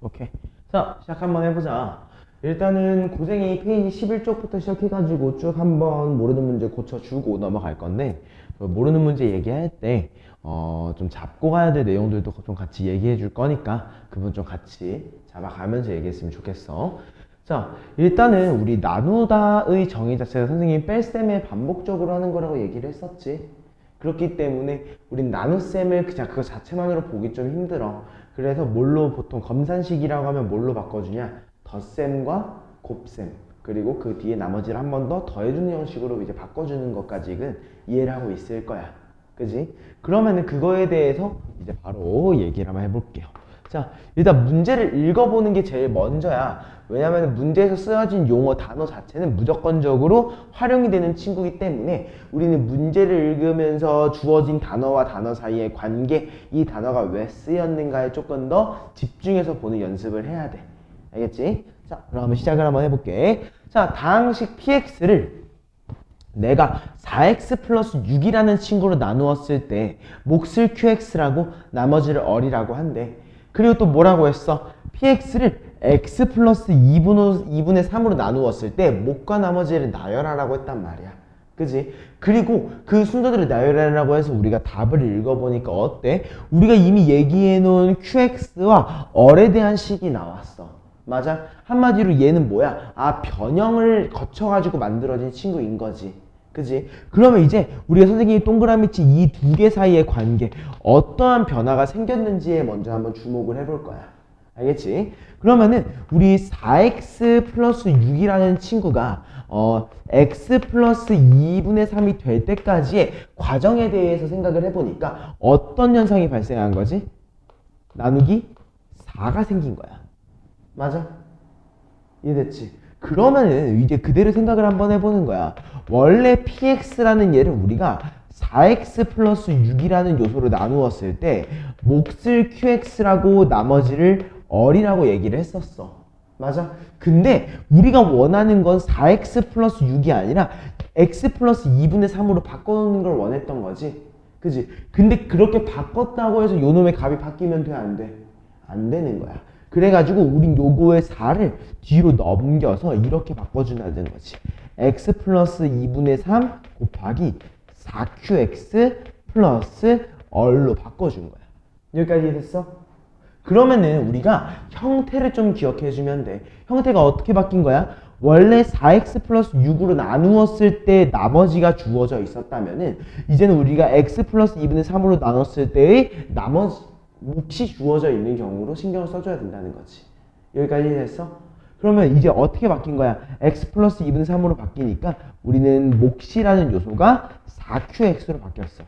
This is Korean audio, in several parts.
오케이. 자, 시작 한번 해보자. 일단은 고생이 페이지 11쪽부터 시작해가지고 쭉 한번 모르는 문제 고쳐주고 넘어갈 건데, 모르는 문제 얘기할 때, 좀 잡고 가야 될 내용들도 좀 같이 얘기해 줄 거니까, 그 부분 좀 같이 잡아가면서 얘기했으면 좋겠어. 자, 일단은 우리 나누다의 정의 자체가 선생님이 뺄셈에 반복적으로 하는 거라고 얘기를 했었지. 그렇기 때문에 우린 나눗셈을 그냥 그거 자체만으로 보기 좀 힘들어. 그래서 뭘로 보통 검산식이라고 하면 뭘로 바꿔주냐? 덧셈과 곱셈, 그리고 그 뒤에 나머지를 한 번 더 더해주는 형식으로 이제 바꿔주는 것까지는 이해를 하고 있을 거야. 그지? 그러면은 그거에 대해서 이제 바로 얘기를 한번 해볼게요. 자, 일단 문제를 읽어보는 게 제일 먼저야. 왜냐면 문제에서 쓰여진 용어, 단어 자체는 무조건적으로 활용이 되는 친구이기 때문에 우리는 문제를 읽으면서 주어진 단어와 단어 사이의 관계, 이 단어가 왜 쓰였는가에 조금 더 집중해서 보는 연습을 해야 돼. 알겠지? 자, 그럼 시작을 한번 해볼게. 자, 다항식 px를 내가 4x 플러스 6이라는 친구로 나누었을 때 몫을 qx라고 나머지를 어리라고 한대. 그리고 또 뭐라고 했어? px를 x 플러스 2분의 3으로 나누었을 때 몫과 나머지를 나열하라고 했단 말이야. 그지? 그리고 그 순서대로 나열하라고 해서 우리가 답을 읽어보니까 어때? 우리가 이미 얘기해놓은 qx와 얼에 대한 식이 나왔어. 맞아? 한마디로 얘는 뭐야? 아, 변형을 거쳐가지고 만들어진 친구인 거지. 그지? 그러면 이제 우리가 선생님이 동그라미 치 이 두 개 사이의 관계, 어떠한 변화가 생겼는지에 먼저 한번 주목을 해볼 거야. 알겠지? 그러면은 우리 4x 플러스 6이라는 친구가 x 플러스 2분의 3이 될 때까지의 과정에 대해서 생각을 해보니까 어떤 현상이 발생한 거지? 나누기 4가 생긴 거야. 맞아? 이해됐지? 그러면은 이제 그대로 생각을 한번 해보는 거야. 원래 px라는 얘를 우리가 4x 플러스 6이라는 요소로 나누었을 때 몫을 qx라고 나머지를 얼이라고 얘기를 했었어. 맞아? 근데 우리가 원하는 건 4x 플러스 6이 아니라 x 플러스 2분의 3으로 바꿔놓는 걸 원했던 거지. 그지? 근데 그렇게 바꿨다고 해서 요놈의 값이 바뀌면 돼? 안 돼? 안 되는 거야. 그래가지고 우린 요거의 4를 뒤로 넘겨서 이렇게 바꿔준다는 거지. x 플러스 2분의 3 곱하기 4qx 플러스 얼로 바꿔준 거야. 여기까지 됐어? 그러면은 우리가 형태를 좀 기억해주면 돼. 형태가 어떻게 바뀐 거야? 원래 4x 플러스 6으로 나누었을 때 나머지가 주어져 있었다면은 이제는 우리가 x 플러스 2분의 3으로 나눴을 때의 나머지 몫이 주어져 있는 경우로 신경을 써줘야 된다는 거지. 여기까지 됐어? 그러면 이제 어떻게 바뀐 거야? x 플러스 2분의 3으로 바뀌니까 우리는 몫이라는 요소가 4qx로 바뀌었어.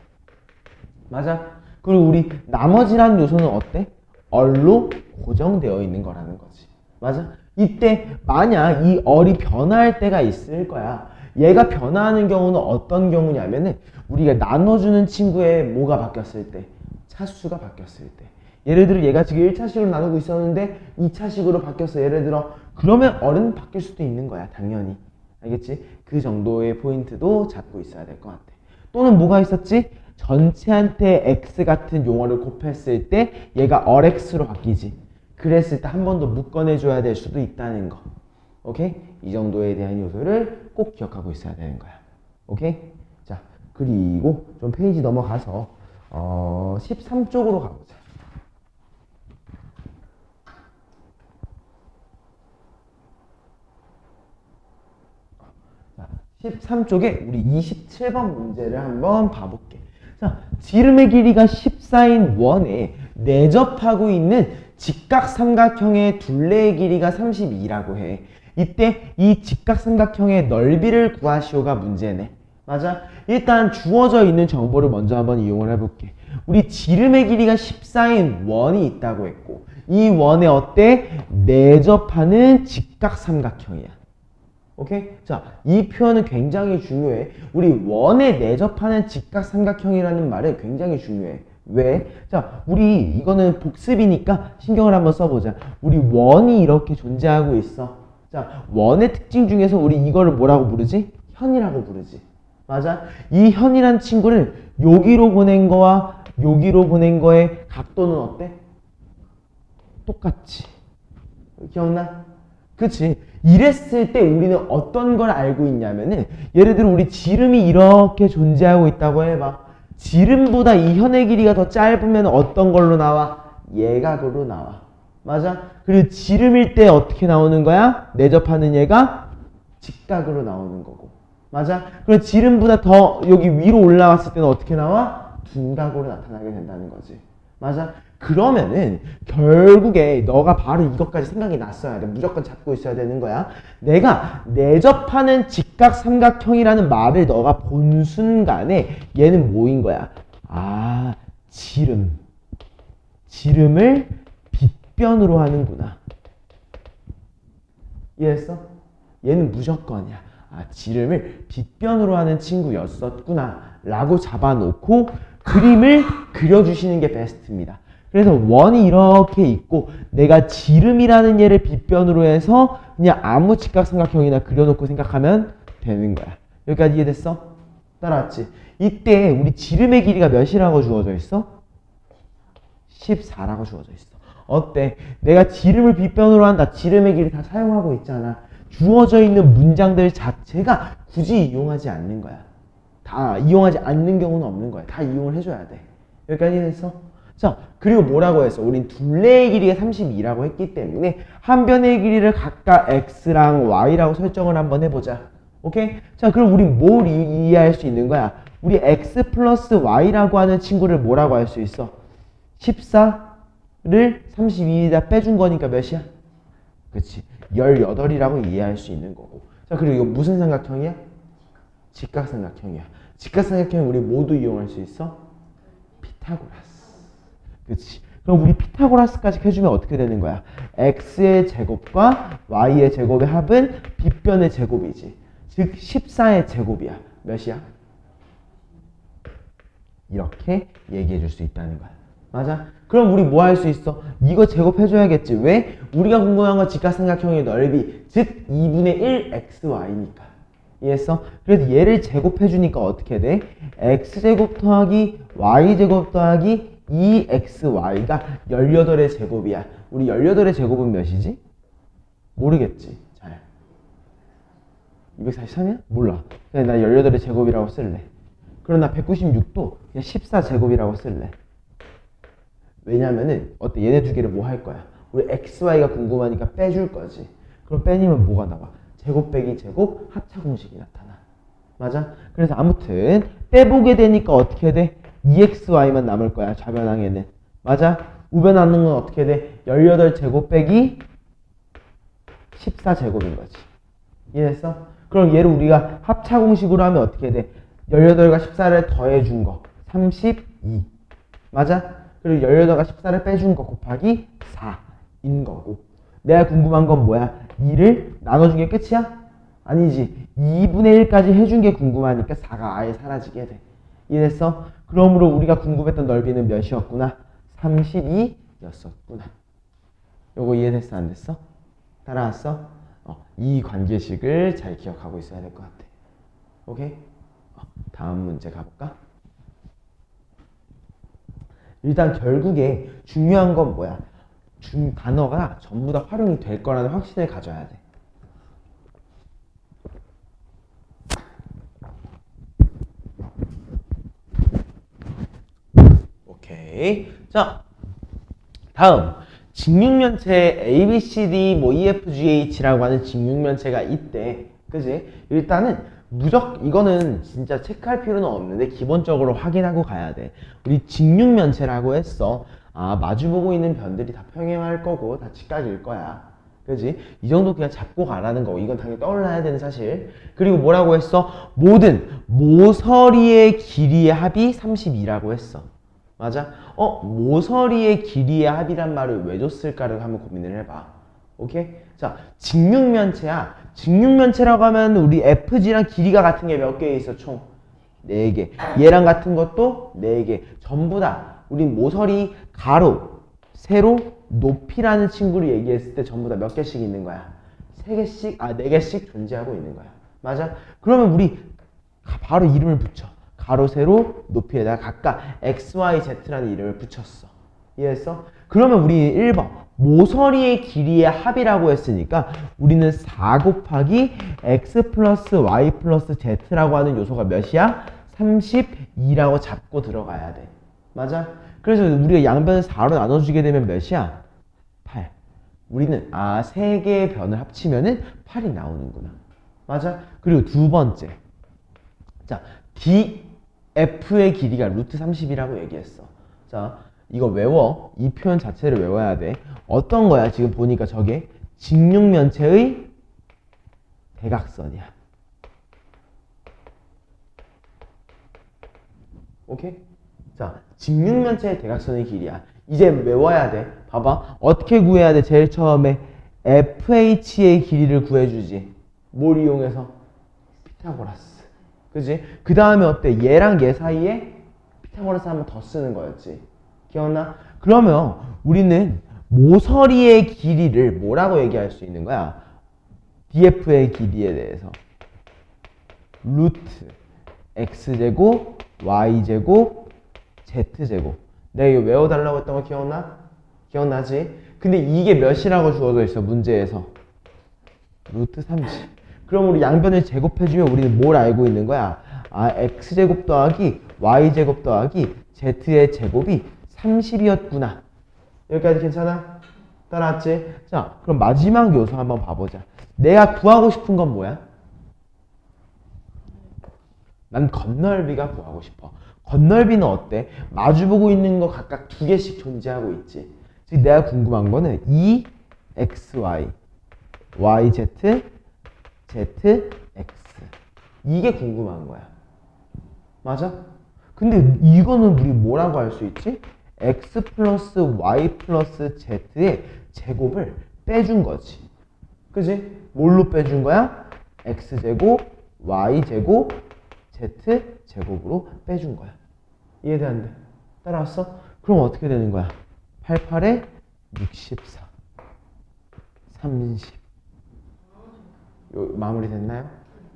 맞아? 그리고 우리 나머지라는 요소는 어때? 얼로 고정되어 있는 거라는 거지. 맞아? 이때 만약 이 얼이 변화할 때가 있을 거야. 얘가 변화하는 경우는 어떤 경우냐면은 우리가 나눠주는 친구의 뭐가 바뀌었을 때? 차수가 바뀌었을 때. 예를 들어 얘가 지금 1차식으로 나누고 있었는데 2차식으로 바뀌었어. 예를 들어 그러면 얼은 바뀔 수도 있는 거야. 당연히. 알겠지? 그 정도의 포인트도 잡고 있어야 될 것 같아. 또는 뭐가 있었지? 전체한테 x 같은 용어를 곱했을 때 얘가 얼x로 바뀌지. 그랬을 때 한 번 더 묶어내줘야 될 수도 있다는 거. 오케이? 이 정도에 대한 요소를 꼭 기억하고 있어야 되는 거야. 오케이? 자, 그리고 좀 페이지 넘어가서 13쪽으로 가보자. 13쪽에 우리 27번 문제를 한번 봐볼게. 자, 지름의 길이가 14인 원에 내접하고 있는 직각삼각형의 둘레의 길이가 32라고 해. 이때 이 직각삼각형의 넓이를 구하시오가 문제네. 맞아? 일단 주어져 있는 정보를 먼저 한번 이용을 해볼게. 우리 지름의 길이가 14인 원이 있다고 했고 이 원에 어때? 내접하는 직각삼각형이야. 오케이? 자, 이 표현은 굉장히 중요해. 우리 원에 내접하는 직각삼각형이라는 말은 굉장히 중요해. 왜? 자, 우리 이거는 복습이니까 신경을 한번 써보자. 우리 원이 이렇게 존재하고 있어. 자, 원의 특징 중에서 우리 이거를 뭐라고 부르지? 현이라고 부르지. 맞아? 이 현이란 친구를 여기로 보낸 거와 여기로 보낸 거의 각도는 어때? 똑같지. 기억나? 그치? 이랬을 때 우리는 어떤 걸 알고 있냐면은 예를 들어 우리 지름이 이렇게 존재하고 있다고 해봐. 지름보다 이 현의 길이가 더 짧으면 어떤 걸로 나와? 예각으로 나와. 맞아? 그리고 지름일 때 어떻게 나오는 거야? 내접하는 얘가 직각으로 나오는 거고. 맞아? 그리고 지름보다 더 여기 위로 올라왔을 때는 어떻게 나와? 둔각으로 나타나게 된다는 거지. 맞아? 그러면은 결국에 너가 바로 이것까지 생각이 났어야 돼. 무조건 잡고 있어야 되는 거야. 내가 내접하는 직각삼각형이라는 말을 너가 본 순간에 얘는 뭐인 거야? 아, 지름. 지름을 빗변으로 하는구나. 이해했어? 얘는 무조건이야. 아, 지름을 빗변으로 하는 친구였었구나 라고 잡아놓고 그림을 그려주시는 게 베스트입니다. 그래서 원이 이렇게 있고 내가 지름이라는 얘를 빗변으로 해서 그냥 아무 직각삼각형이나 그려놓고 생각하면 되는 거야. 여기까지 이해됐어? 따라왔지? 이때 우리 지름의 길이가 몇이라고 주어져 있어? 14라고 주어져 있어. 어때? 내가 지름을 빗변으로 한다. 지름의 길이 다 사용하고 있잖아. 주어져 있는 문장들 자체가 굳이 이용하지 않는 거야. 다 이용하지 않는 경우는 없는 거야. 다 이용을 해줘야 돼. 여기까지 했어? 자, 그리고 뭐라고 했어? 우린 둘레의 길이가 32라고 했기 때문에 한 변의 길이를 각각 x랑 y라고 설정을 한번 해보자. 오케이? 자, 그럼 우린 뭘 이해할 수 있는 거야? 우리 x 플러스 y라고 하는 친구를 뭐라고 할 수 있어? 14를 32에다 빼준 거니까 몇이야? 그치? 18이라고 이해할 수 있는 거고. 자, 그리고 이거 무슨 삼각형이야? 직각삼각형이야. 직각삼각형 우리 모두 이용할 수 있어? 피타고라스. 그치? 그럼 우리 피타고라스까지 해주면 어떻게 되는 거야? x의 제곱과 y의 제곱의 합은 빗변의 제곱이지. 즉 14의 제곱이야. 몇이야? 이렇게 얘기해 줄 수 있다는 거야. 맞아? 그럼 우리 뭐 할 수 있어? 이거 제곱해줘야겠지. 왜? 우리가 궁금한 건 직각삼각형의 넓이, 즉 2분의 1 xy니까. 이해했어? 그래서 얘를 제곱해주니까 어떻게 돼? x제곱 더하기 y제곱 더하기 2xy가 18의 제곱이야. 우리 18의 제곱은 몇이지? 모르겠지. 잘. 243이야? 몰라. 그냥 나 18의 제곱이라고 쓸래. 그럼 나 196도 그냥 14제곱이라고 쓸래. 왜냐면은 어때? 얘네 두 개를 뭐 할 거야? 우리 xy가 궁금하니까 빼줄 거지. 그럼 빼니면 뭐가 나와? 제곱 빼기 제곱 합차 공식이 나타나. 맞아? 그래서 아무튼 빼보게 되니까 어떻게 돼? 2xy만 남을 거야. 좌변항에는. 맞아? 우변하는 건 어떻게 돼? 18제곱 빼기 14제곱인 거지. 이해했어? 그럼 얘를 우리가 합차 공식으로 하면 어떻게 돼? 18과 14를 더해준 거 32. 맞아? 그리고 18과 14를 빼준 거 곱하기 4인 거고. 내가 궁금한 건 뭐야? 2를 나눠준 게 끝이야? 아니지. 2분의 1까지 해준 게 궁금하니까 4가 아예 사라지게 돼. 이해됐어? 그러므로 우리가 궁금했던 넓이는 몇이었구나? 32였었구나. 요거 이해됐어? 안 됐어? 따라왔어? 이 관계식을 잘 기억하고 있어야 될 것 같아. 오케이? 다음 문제 가볼까? 일단 결국에 중요한 건 뭐야? 단어가 전부 다 활용이 될 거라는 확신을 가져야 돼. 오케이. 자, 다음 직육면체 ABCD 뭐 EFGH라고 하는 직육면체가 있대. 그지? 일단은 이거는 진짜 체크할 필요는 없는데 기본적으로 확인하고 가야 돼. 우리 직육면체라고 했어. 아, 마주보고 있는 변들이 다 평행할 거고 다 직각일 거야. 그지? 이 정도 그냥 잡고 가라는 거. 이건 당연히 떠올라야 되는 사실. 그리고 뭐라고 했어? 모든 모서리의 길이의 합이 32라고 했어. 맞아? 모서리의 길이의 합이란 말을 왜 줬을까를 한번 고민을 해봐. 오케이? 자, 직육면체야. 직육면체라고 하면 우리 FG랑 길이가 같은 게 몇 개 있어? 총 4개. 얘랑 같은 것도 4개. 전부 다 우리 모서리 가로, 세로, 높이라는 친구를 얘기했을 때 전부 다 몇 개씩 있는 거야? 3개씩, 4개씩 존재하고 있는 거야. 맞아? 그러면 우리 바로 이름을 붙여. 가로, 세로, 높이에다가 각각 X, Y, Z라는 이름을 붙였어. 이해했어? 그러면 우리 1번 모서리의 길이의 합이라고 했으니까 우리는 4 곱하기 x 플러스 y 플러스 z라고 하는 요소가 몇이야? 32라고 잡고 들어가야 돼. 맞아? 그래서 우리가 양변을 4로 나눠주게 되면 몇이야? 8. 우리는 세 개의 변을 합치면은 8이 나오는구나. 맞아? 그리고 두 번째. 자, DF의 길이가 루트 30이라고 얘기했어. 자, 이거 외워. 이 표현 자체를 외워야 돼. 어떤 거야? 지금 보니까 저게 직육면체의 대각선이야. 오케이? 자, 직육면체의 대각선의 길이야. 이제 외워야 돼. 봐봐. 어떻게 구해야 돼? 제일 처음에 FH의 길이를 구해주지. 뭘 이용해서? 피타고라스. 그지? 그 다음에 어때? 얘랑 얘 사이에 피타고라스 한번 더 쓰는 거였지. 기억나? 그러면 우리는 모서리의 길이를 뭐라고 얘기할 수 있는 거야? DF의 길이에 대해서 루트 x제곱 y제곱 z제곱. 내가 이거 외워달라고 했던 거 기억나? 기억나지? 근데 이게 몇이라고 주어져 있어 문제에서? 루트 30. 그럼 우리 양변을 제곱해주면 우리는 뭘 알고 있는 거야? x제곱 더하기 y제곱 더하기 z의 제곱이 30이었구나. 여기까지 괜찮아? 따라왔지? 자, 그럼 마지막 요소 한번 봐보자. 내가 구하고 싶은 건 뭐야? 난 건널비가 구하고 싶어. 건널비는 어때? 마주보고 있는 거 각각 두 개씩 존재하고 있지. 즉 내가 궁금한 거는 EXY, YZ, ZX 이게 궁금한 거야. 맞아? 근데 이거는 우리 뭐라고 할 수 있지? X 플러스 Y 플러스 Z의 제곱을 빼준 거지. 그지? 뭘로 빼준 거야? X제곱, Y제곱, Z제곱으로 빼준 거야. 이해돼 안 돼? 따라왔어? 그럼 어떻게 되는 거야? 88에 64, 30. 마무리 됐나요?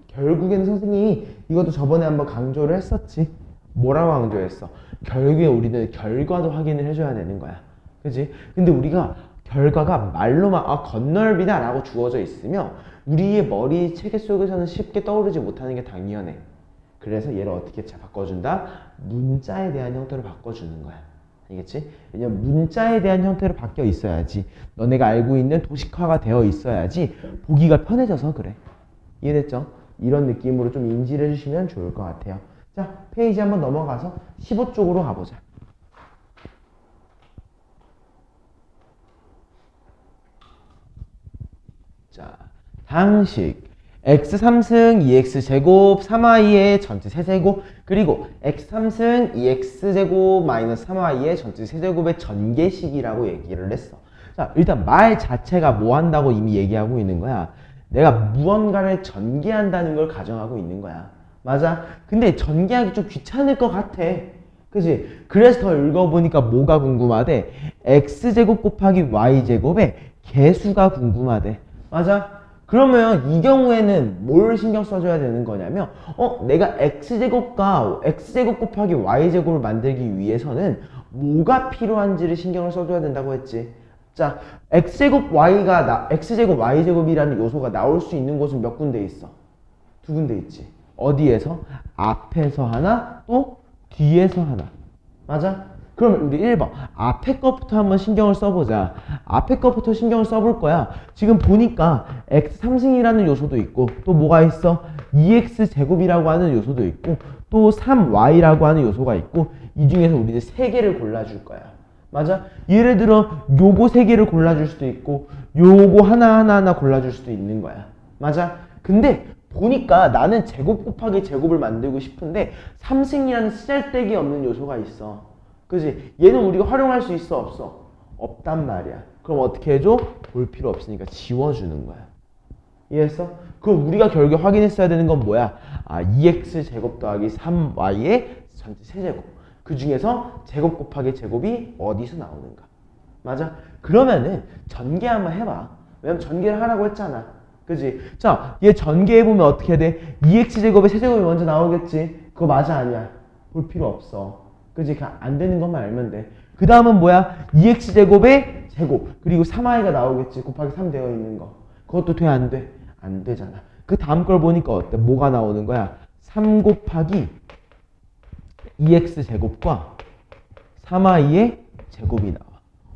결국에는 선생님이 이것도 저번에 한번 강조를 했었지. 뭐라고 강조했어? 결국에 우리는 결과도 확인을 해줘야 되는 거야. 그치? 근데 우리가 결과가 말로만 건널비다 라고 주어져 있으면 우리의 머리 체계 속에서는 쉽게 떠오르지 못하는 게 당연해. 그래서 얘를 어떻게 바꿔준다? 문자에 대한 형태로 바꿔주는 거야. 알겠지? 왜냐면 문자에 대한 형태로 바뀌어 있어야지 너네가 알고 있는 도식화가 되어 있어야지 보기가 편해져서 그래. 이해됐죠? 이런 느낌으로 좀 인지를 해주시면 좋을 것 같아요. 자, 페이지 한번 넘어가서 15쪽으로 가보자. 자, 상식 x 3승 2x제곱 3y의 전체 세제곱 그리고 x 3승 2x제곱 마이너스 3y의 전체 세제곱의 전개식이라고 얘기를 했어. 자, 일단 말 자체가 뭐 한다고 이미 얘기하고 있는 거야. 내가 무언가를 전개한다는 걸 가정하고 있는 거야. 맞아? 근데 전개하기 좀 귀찮을 것 같아. 그치? 그래서 더 읽어보니까 뭐가 궁금하대? x제곱 곱하기 y제곱의 개수가 궁금하대. 맞아? 그러면 이 경우에는 뭘 신경 써줘야 되는 거냐면 내가 x제곱과 x제곱 곱하기 y제곱을 만들기 위해서는 뭐가 필요한지를 신경을 써줘야 된다고 했지. 자, x제곱 y제곱이라는 요소가 나올 수 있는 곳은 몇 군데 있어? 두 군데 있지. 어디에서? 앞에서 하나, 또 뒤에서 하나. 맞아? 그러면 우리 1번 앞에 것부터 한번 신경을 써보자. 앞에 것부터 신경을 써볼 거야. 지금 보니까 x 3승이라는 요소도 있고 또 뭐가 있어? 2x제곱이라고 하는 요소도 있고 또 3y라고 하는 요소가 있고 이 중에서 우리는 3개를 골라줄 거야. 맞아? 예를 들어 요거 3개를 골라줄 수도 있고 요거 하나하나 골라줄 수도 있는 거야. 맞아? 근데 보니까 나는 제곱 곱하기 제곱을 만들고 싶은데 3승이라는 쓰잘데기 없는 요소가 있어. 그지? 얘는 우리가 활용할 수 있어 없어? 없단 말이야. 그럼 어떻게 해줘? 볼 필요 없으니까 지워주는 거야. 이해했어? 그럼 우리가 결국에 확인했어야 되는 건 뭐야? 2x제곱 더하기 3y의 전체 세제곱. 그 중에서 제곱 곱하기 제곱이 어디서 나오는가? 맞아? 그러면은 전개 한번 해봐. 왜냐면 전개를 하라고 했잖아. 그지? 자, 얘 전개해보면 어떻게 돼? 2x제곱의 세제곱이 먼저 나오겠지? 그거 맞아 아니야? 볼 필요 없어. 그지? 그냥 안 되는 것만 알면 돼. 그 다음은 뭐야? 2x제곱의 제곱 그리고 3i가 나오겠지. 곱하기 3 되어 있는 거. 그것도 돼 안 돼? 안 되잖아. 그 다음 걸 보니까 어때? 뭐가 나오는 거야? 3 곱하기 2x 제곱과 3i의 제곱이 나와.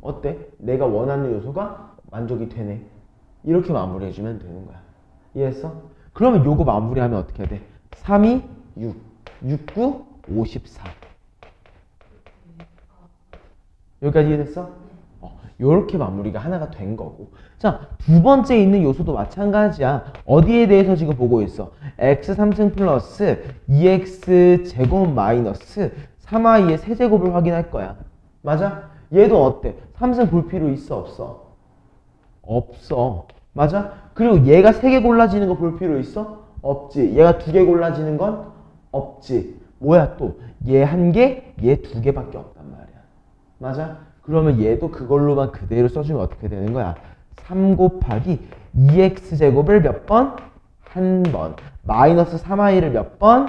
어때? 내가 원하는 요소가 만족이 되네. 이렇게 마무리해주면 되는 거야. 이해했어? 그러면 요거 마무리하면 어떻게 해야 돼? 3이 6, 6, 9, 54. 여기까지 이해됐어? 요렇게 마무리가 하나가 된 거고. 자, 두 번째 있는 요소도 마찬가지야. 어디에 대해서 지금 보고 있어? x 3승 플러스 2x 제곱 마이너스 3i의 세제곱을 확인할 거야. 맞아? 얘도 어때? 3승 볼 필요 있어 없어? 없어. 맞아? 그리고 얘가 3개 골라지는 거 볼 필요 있어? 없지. 얘가 2개 골라지는 건 없지. 뭐야 또? 얘 1개, 얘 2개밖에 없단 말이야. 맞아? 그러면 얘도 그걸로만 그대로 써주면 어떻게 되는 거야? 3 곱하기 2x 제곱을 몇 번? 한 번. 마이너스 3i를 몇 번?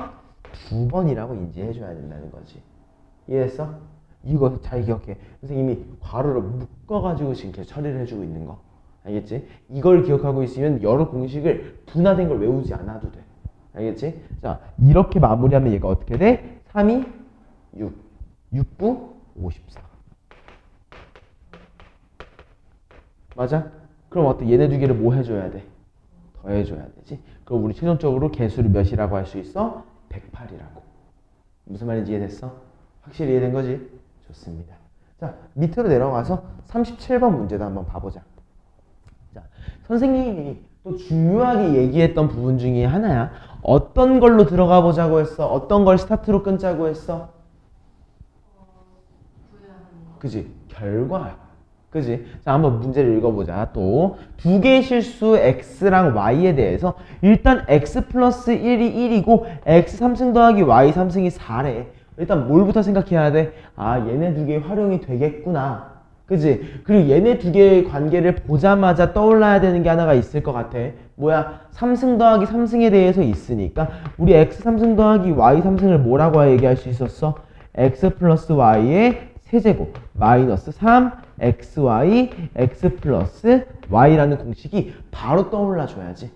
2번이라고 인지해줘야 된다는 거지. 이해했어? 이거 잘 기억해. 선생님이 괄호를 묶어가지고 지금 계속 처리를 해주고 있는 거. 알겠지? 이걸 기억하고 있으면 여러 공식을 분화된 걸 외우지 않아도 돼. 알겠지? 자, 이렇게 마무리하면 얘가 어떻게 돼? 3이 6, 6, 9, 54. 맞아? 그럼 어때? 얘네 두 개를 뭐 해줘야 돼? 더해줘야 되지? 그럼 우리 최종적으로 개수를 몇이라고 할 수 있어? 108이라고. 무슨 말인지 이해됐어? 확실히 이해된 거지? 좋습니다. 자, 밑으로 내려가서 37번 문제도 한번 봐보자. 자, 선생님이 또 중요하게 얘기했던 부분 중에 하나야. 어떤 걸로 들어가 보자고 했어? 어떤 걸 스타트로 끊자고 했어? 그지? 결과. 그지? 자, 한번 문제를 읽어보자. 또 두 개의 실수 x랑 y에 대해서 일단 x 플러스 1이 1이고 x 3승 더하기 y 3승이 4래. 일단 뭘부터 생각해야 돼? 아, 얘네 두 개 활용이 되겠구나. 그지? 그리고 얘네 두 개의 관계를 보자마자 떠올라야 되는 게 하나가 있을 것 같아. 뭐야? 3승 더하기 3승에 대해서 있으니까 우리 x 3승 더하기 y 3승을 뭐라고 얘기할 수 있었어? x 플러스 y의 세제곱 마이너스 3xy x 플러스 y라는 공식이 바로 떠올라 줘야지.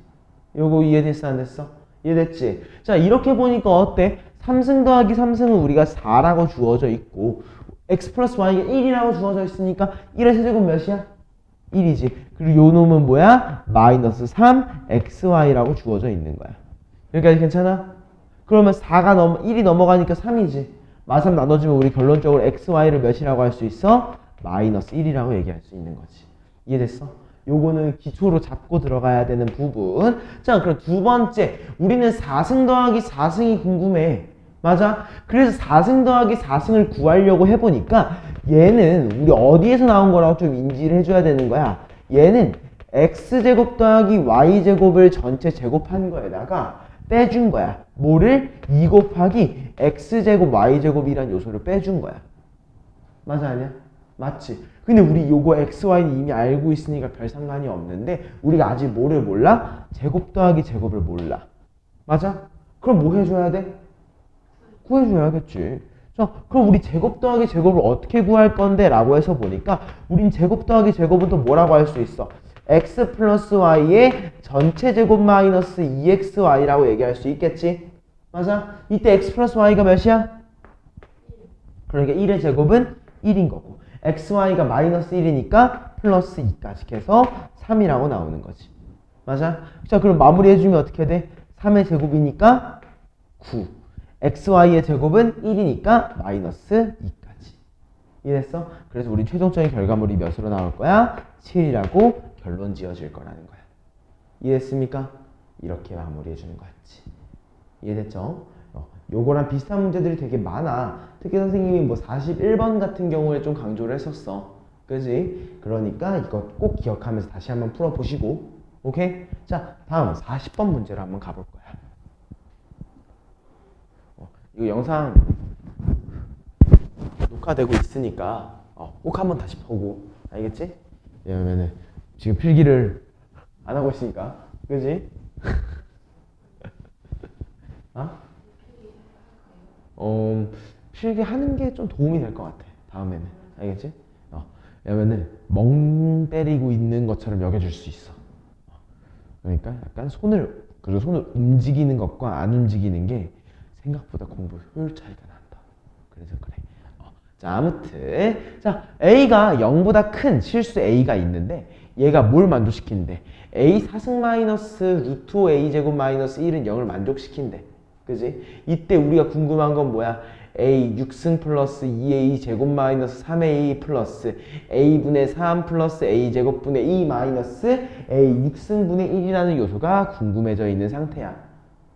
요거 이해됐어 안 됐어? 이해됐지? 자, 이렇게 보니까 어때? 3승 더하기 3승은 우리가 4라고 주어져 있고 x 플러스 y가 1이라고 주어져 있으니까 1의 세제곱 몇이야? 1이지. 그리고 요 놈은 뭐야? 마이너스 3xy라고 주어져 있는 거야. 여기까지 괜찮아? 그러면 1이 넘어가니까 3이지. 마3 나눠주면 우리 결론적으로 xy를 몇이라고 할 수 있어? 마이너스 1이라고 얘기할 수 있는 거지. 이해됐어? 요거는 기초로 잡고 들어가야 되는 부분. 자, 그럼 두 번째. 우리는 4승 더하기 4승이 궁금해. 맞아? 그래서 4승 더하기 4승을 구하려고 해보니까 얘는 우리 어디에서 나온 거라고 좀 인지를 해줘야 되는 거야. 얘는 x제곱 더하기 y제곱을 전체 제곱한 거에다가 빼준 거야. 뭐를? 2 곱하기 x제곱 y제곱이란 요소를 빼준 거야. 맞아 아니야? 맞지? 근데 우리 요거 xy는 이미 알고 있으니까 별 상관이 없는데 우리가 아직 뭐를 몰라? 제곱 더하기 제곱을 몰라. 맞아? 그럼 뭐 해줘야 돼? 구해줘야겠지. 자, 그럼 우리 제곱 더하기 제곱을 어떻게 구할 건데? 라고 해서 보니까 우린 제곱 더하기 제곱은 또 뭐라고 할 수 있어? x 플러스 y의 전체 제곱 마이너스 2xy라고 얘기할 수 있겠지? 맞아? 이때 x 플러스 y가 몇이야? 그러니까 1의 제곱은 1인 거고 xy가 마이너스 1이니까 플러스 2까지 해서 3이라고 나오는 거지. 맞아? 자, 그럼 마무리해주면 어떻게 돼? 3의 제곱이니까 9. xy의 제곱은 1이니까 마이너스 2까지. 이해했어? 그래서 우리 최종적인 결과물이 몇으로 나올 거야? 7이라고 결론 지어질 거라는 거야. 이해했습니까? 이렇게 마무리해주는 거였지. 이해됐죠? 요거랑 비슷한 문제들이 되게 많아. 특히 선생님이 뭐 41번 같은 경우에 좀 강조를 했었어. 그지? 그러니까 이거 꼭 기억하면서 다시 한번 풀어보시고. 오케이? 자, 다음 40번 문제로 한번 가볼 거야. 이거 영상 녹화되고 있으니까 꼭 한번 다시 보고. 알겠지? 왜냐면은 지금 필기를 안 하고 있으니까. 그지? 필기 하는 게 좀 도움이 될 것 같아. 다음에는. 알겠지? 왜냐면은 멍 때리고 있는 것처럼 여겨질 수 있어. 그러니까 약간 그리고 손을 움직이는 것과 안 움직이는 게 생각보다 공부 효율 차이가 난다. 그래서 그래. 자, 아무튼 자, A가 0보다 큰 실수 A가 있는데 얘가 뭘 만족시킨대? A 4승 마이너스 루트 5 A 제곱 마이너스 1은 0을 만족시킨대. 그지? 이때 우리가 궁금한 건 뭐야? A 6승 플러스 2A 제곱 마이너스 3A 플러스 A분의 3 플러스 A 제곱분의 2 마이너스 A 6승분의 1이라는 요소가 궁금해져 있는 상태야.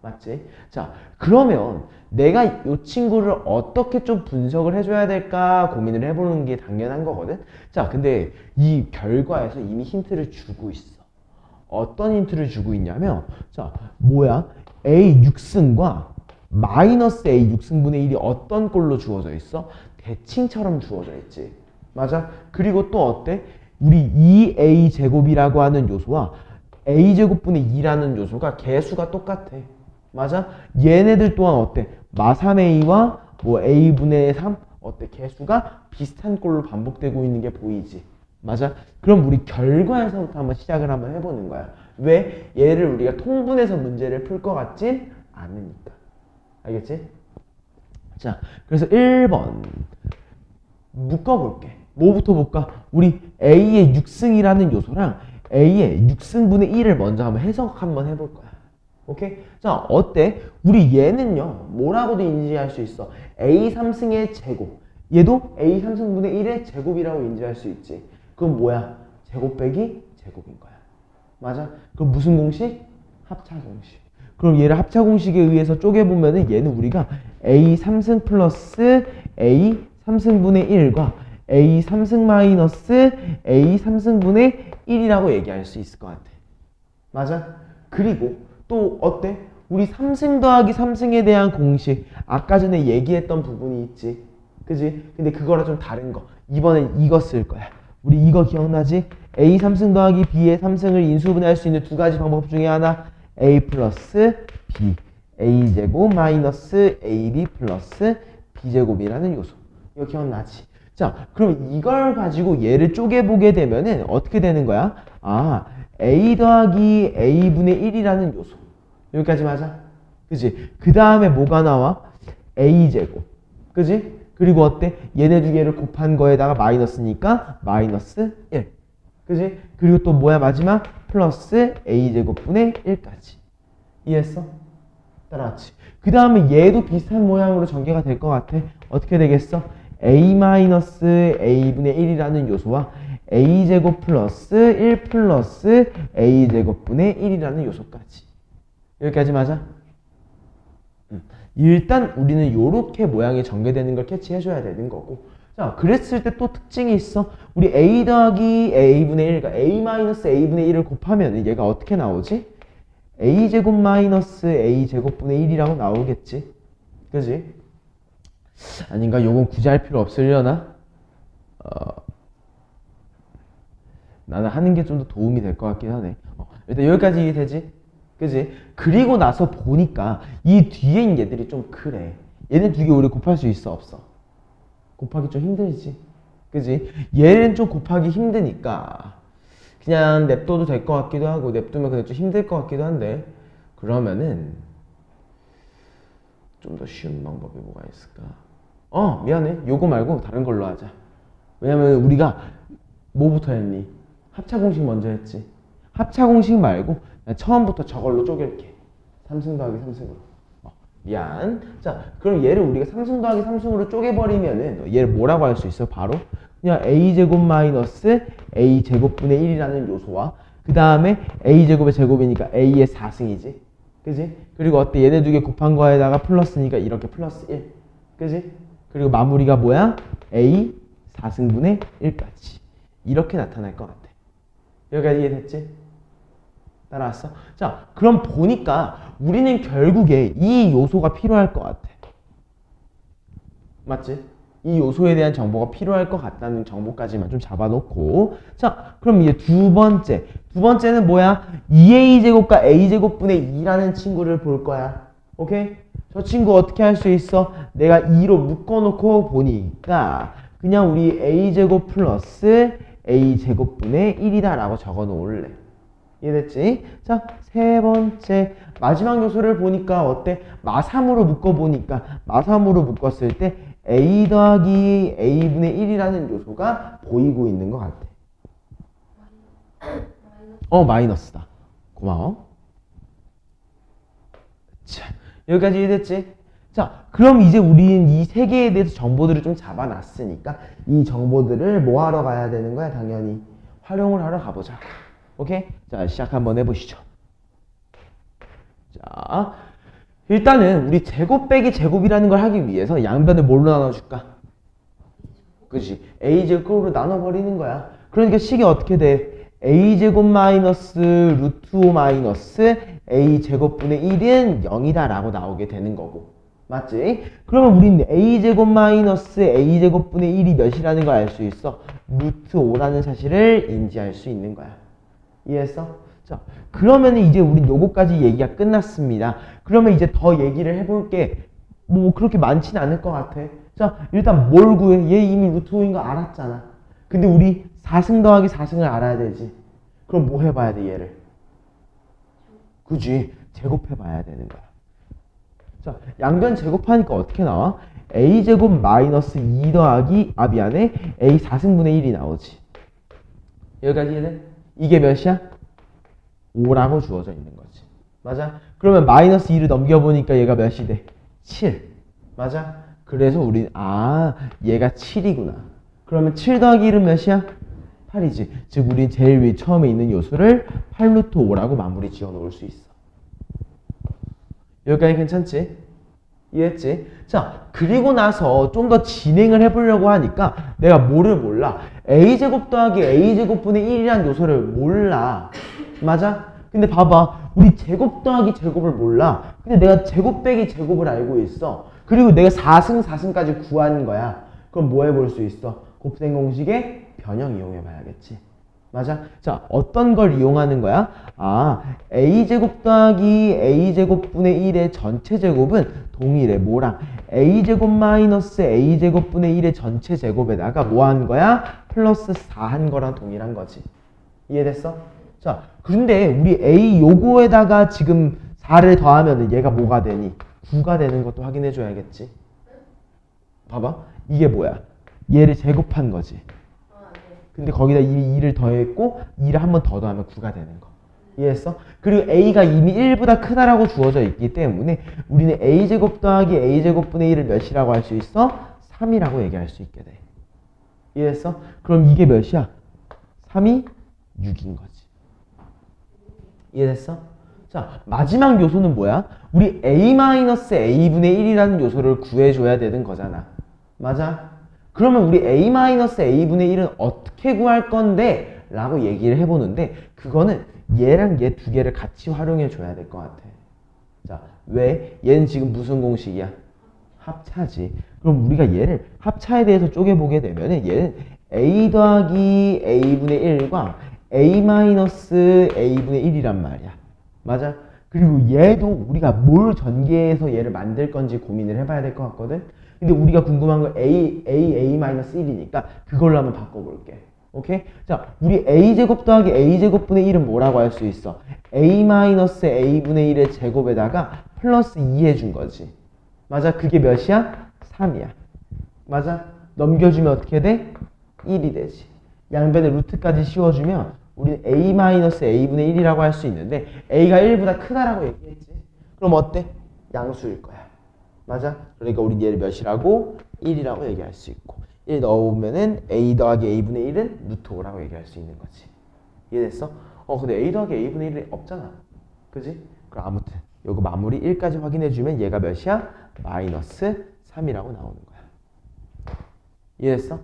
맞지? 자, 그러면 내가 이 친구를 어떻게 좀 분석을 해줘야 될까 고민을 해보는 게 당연한 거거든? 자, 근데 이 결과에서 이미 힌트를 주고 있어. 어떤 힌트를 주고 있냐면, 자, 뭐야? A 6승과 마이너스 A 6승분의 1이 어떤 꼴로 주어져 있어? 대칭처럼 주어져 있지. 맞아? 그리고 또 어때? 우리 2A 제곱이라고 하는 요소와 A 제곱분의 2라는 요소가 개수가 똑같아. 맞아? 얘네들 또한 어때? 마 3A와 뭐 A분의 3? 어때? 개수가 비슷한 꼴로 반복되고 있는 게 보이지? 맞아? 그럼 우리 결과에서부터 한번 시작을 한번 해보는 거야. 왜? 얘를 우리가 통분해서 문제를 풀 것 같진 않으니까. 알겠지? 자, 그래서 1번 묶어볼게. 뭐부터 볼까? 우리 A의 6승이라는 요소랑 A의 6승분의 1을 먼저 한번 해석 한번 해볼 거야. 오케이? 자, 어때? 우리 얘는요, 뭐라고도 인지할 수 있어. A 3승의 제곱. 얘도 A 3승분의 1의 제곱이라고 인지할 수 있지. 그럼 뭐야? 제곱 빼기 제곱인 거야. 맞아? 그럼 무슨 공식? 합차 공식. 그럼 얘를 합차 공식에 의해서 쪼개보면은 얘는 우리가 A 3승 플러스 A 3승분의 1과 A 3승 마이너스 A 3승분의 1이라고 얘기할 수 있을 것 같아. 맞아? 그리고 또 어때? 우리 3승 더하기 3승에 대한 공식 아까 전에 얘기했던 부분이 있지. 그지? 근데 그거랑 좀 다른 거. 이번엔 이거 쓸 거야. 우리 이거 기억나지? A 3승 더하기 B의 3승을 인수분해할 수 있는 두 가지 방법 중에 하나 A 플러스 B A제곱 마이너스 AB 플러스 B제곱이라는 요소. 이거 기억나지? 자, 그럼 이걸 가지고 얘를 쪼개보게 되면은 어떻게 되는 거야? 아, A 더하기 A분의 1이라는 요소. 여기까지 맞아? 그지? 그 다음에 뭐가 나와? A제곱. 그지? 그리고 어때? 얘네 두 개를 곱한 거에다가 마이너스니까 마이너스 1. 그지? 그리고 또 뭐야 마지막? 플러스 A제곱분의 1까지. 이해했어? 따라왔지? 그 다음에 얘도 비슷한 모양으로 전개가 될 것 같아. 어떻게 되겠어? A 마이너스 A분의 1이라는 요소와 A제곱 플러스 1 플러스 A제곱분의 1이라는 요소까지. 여기까지 맞아? 일단 우리는 이렇게 모양이 전개되는 걸 캐치해줘야 되는 거고. 자, 그랬을 때 또 특징이 있어. 우리 A 더하기 A분의 1, 그러니까 A 마이너스 A분의 1을 곱하면 얘가 어떻게 나오지? A제곱 마이너스 A제곱분의 1이라고 나오겠지? 그지? 아닌가? 요건 굳이 할 필요 없으려나? 나는 하는 게 좀 더 도움이 될 것 같긴 하네. 일단 여기까지 이해되지? 그지? 그리고 나서 보니까 이 뒤에 있는 얘들이 좀 그래. 얘네 두 개 우리 곱할 수 있어? 없어? 곱하기 좀 힘들지? 그지? 얘는 좀 곱하기 힘드니까 그냥 냅둬도 될 것 같기도 하고 냅두면 근데 좀 힘들 것 같기도 한데 그러면은 좀 더 쉬운 방법이 뭐가 있을까? 미안해. 요거 말고 다른 걸로 하자. 왜냐면 우리가 뭐부터 했니? 합차 공식 먼저 했지. 합차 공식 말고 처음부터 저걸로 쪼갤게. 3승 더하기 3승으로. 미안. 자, 그럼 얘를 우리가 3승 더하기 3승으로 쪼개버리면은 얘를 뭐라고 할 수 있어? 바로 그냥 A제곱 마이너스 A제곱분의 1이라는 요소와 그 다음에 A제곱의 제곱이니까 A의 4승이지. 그지? 그리고 어때? 얘네 두 개 곱한 거에다가 플러스니까 이렇게 플러스 1. 그지? 그리고 마무리가 뭐야? A 4승분의 1까지. 이렇게 나타날 것 같아. 여기까지 이해됐지? 따라왔어? 자, 그럼 보니까 우리는 결국에 이 요소가 필요할 것 같아. 맞지? 이 요소에 대한 정보가 필요할 것 같다는 정보까지만 좀 잡아놓고 자, 그럼 이제 두 번째는 뭐야? 2a제곱과 a제곱분의 2라는 친구를 볼 거야. 오케이? 저 친구 어떻게 할 수 있어? 내가 2로 묶어놓고 보니까 그냥 우리 a제곱 플러스 a제곱분의 1이다 라고 적어 놓을래. 이해됐지? 자, 세 번째 마지막 요소를 보니까 어때? 마삼으로 묶어보니까 마삼으로 묶었을 때 a 더하기 a분의 1이라는 요소가 보이고 있는 것 같아. 마이너스다. 고마워. 자, 여기까지 이해됐지? 자, 그럼 이제 우리는 이 세 개에 대해서 정보들을 좀 잡아놨으니까 이 정보들을 뭐 하러 가야 되는 거야? 당연히 활용을 하러 가보자. 오케이? 자, 시작 한번 해보시죠. 자, 일단은 우리 제곱 빼기 제곱이라는 걸 하기 위해서 양변을 뭘로 나눠줄까? 그치? a제곱으로 나눠버리는 거야. 그러니까 식이 어떻게 돼? a제곱 마이너스 루트 5 마이너스 a제곱분의 1은 0이다 라고 나오게 되는 거고. 맞지? 그러면 우리는 a제곱 마이너스 a제곱분의 1이 몇이라는 걸 알 수 있어? 루트 5라는 사실을 인지할 수 있는 거야. 이해했어? 자, 그러면 이제 우린 요거까지 얘기가 끝났습니다. 그러면 이제 더 얘기를 해볼게. 뭐 그렇게 많지는 않을 것 같아. 자, 일단 뭘 구해? 얘 이미 루트 5인 거 알았잖아. 근데 우리 4승 더하기 4승을 알아야 되지. 그럼 뭐 해봐야 돼, 얘를? 그지? 제곱해봐야 되는 거야. 자, 양변 제곱하니까 어떻게 나와? a제곱 마이너스 2 더하기, 미안해. a 4승분의 1이 나오지. 여기까지 이해돼? 이게 몇이야? 5라고 주어져 있는 거지. 맞아? 그러면 마이너스 2를 넘겨보니까 얘가 몇이 돼? 7. 맞아? 그래서 우리 얘가 7이구나. 그러면 7 더하기 1은 몇이야? 8이지. 즉 우리 제일 위 처음에 있는 요소를 8루트 5라고 마무리 지어 놓을 수 있어. 여기까지 괜찮지? 이해했지? 자, 그리고 나서 좀 더 진행을 해보려고 하니까 내가 뭐를 몰라? a제곱 더하기 a제곱분의 1이라는 요소를 몰라. 맞아? 근데 봐봐. 우리 제곱 더하기 제곱을 몰라. 근데 내가 제곱 빼기 제곱을 알고 있어. 그리고 내가 4승 4승까지 구한 거야. 그럼 뭐 해볼 수 있어? 곱셈 공식의 변형 이용해 봐야겠지. 맞아? 자, 어떤 걸 이용하는 거야? a제곱 더하기 a제곱분의 1의 전체 제곱은 동일해. 뭐랑? a제곱 마이너스 a제곱분의 1의 전체 제곱에다가 뭐 한 거야? 플러스 4 한 거랑 동일한 거지. 이해됐어? 자, 근데 우리 a 요거에다가 지금 4를 더하면 얘가 뭐가 되니? 9가 되는 것도 확인해 줘야겠지. 봐봐. 이게 뭐야? 얘를 제곱한 거지. 근데 거기다 이미 2를 더했고 2를 한 번 더 더하면 9가 되는 거. 이해했어? 그리고 a가 이미 1보다 크다라고 주어져 있기 때문에 우리는 a제곱 더하기 a제곱분의 1을 몇이라고 할 수 있어? 3이라고 얘기할 수 있게 돼. 이해했어? 그럼 이게 몇이야? 3이 6인 거지. 이해됐어? 자, 마지막 요소는 뭐야? 우리 a-a분의 1이라는 요소를 구해줘야 되는 거잖아. 맞아? 그러면 우리 a-a분의 1은 어떻게 구할 건데? 라고 얘기를 해보는데 그거는 얘랑 얘 두 개를 같이 활용해 줘야 될 것 같아. 자, 왜? 얘는 지금 무슨 공식이야? 합차지. 그럼 우리가 얘를 합차에 대해서 쪼개보게 되면은 얘는 a 더하기 a분의 1과 a-a분의 1이란 말이야. 맞아? 그리고 얘도 우리가 뭘 전개해서 얘를 만들 건지 고민을 해봐야 될 것 같거든? 근데 우리가 궁금한 건 a-1이니까 그걸로 한번 바꿔볼게. 오케이? 자, 우리 a제곱 더하기 a제곱분의 1은 뭐라고 할 수 있어? a-a분의 1의 제곱에다가 플러스 2 해준 거지. 맞아? 그게 몇이야? 3이야. 맞아? 넘겨주면 어떻게 돼? 1이 되지. 양변에 루트까지 씌워주면 우리는 a-a분의 1이라고 할 수 있는데 a가 1보다 크다라고 얘기했지. 그럼 어때? 양수일 거야. 맞아? 그러니까 우리 얘를 몇이라고? 1이라고 얘기할 수 있고 1 넣어보면은 a 더하기 a분의 1은 루트 5라고 얘기할 수 있는 거지. 이해됐어? 근데 a 더하기 a분의 1이 없잖아. 그지? 그럼 아무튼 요거 마무리 1까지 확인해주면 얘가 몇이야? 마이너스 3이라고 나오는 거야. 이해됐어?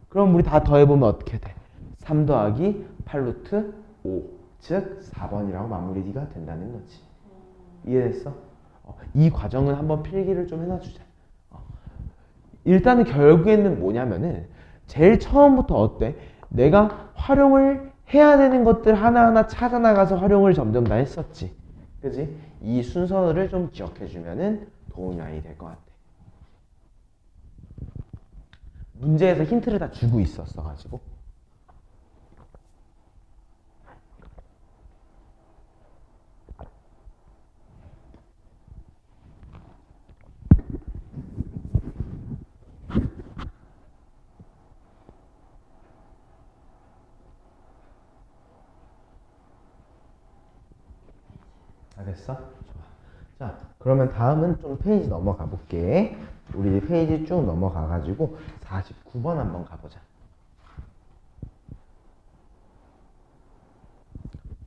그럼 우리 다 더해보면 어떻게 돼? 3 더하기 8루트 5, 즉 4번이라고 마무리가 된다는 거지. 이해됐어? 이 과정은 한번 필기를 좀 해놔주자. 일단은 결국에는 뭐냐면은 제일 처음부터 어때? 내가 활용을 해야 되는 것들 하나하나 찾아나가서 활용을 점점 다 했었지. 그지? 이 순서를 좀 기억해주면은 도움이 많이 될 것 같아. 문제에서 힌트를 다 주고 있었어가지고. 알겠어? 좋아. 자, 그러면 다음은 좀 페이지 넘어가 볼게. 우리 페이지 쭉 넘어가가지고 49번 한번 가보자.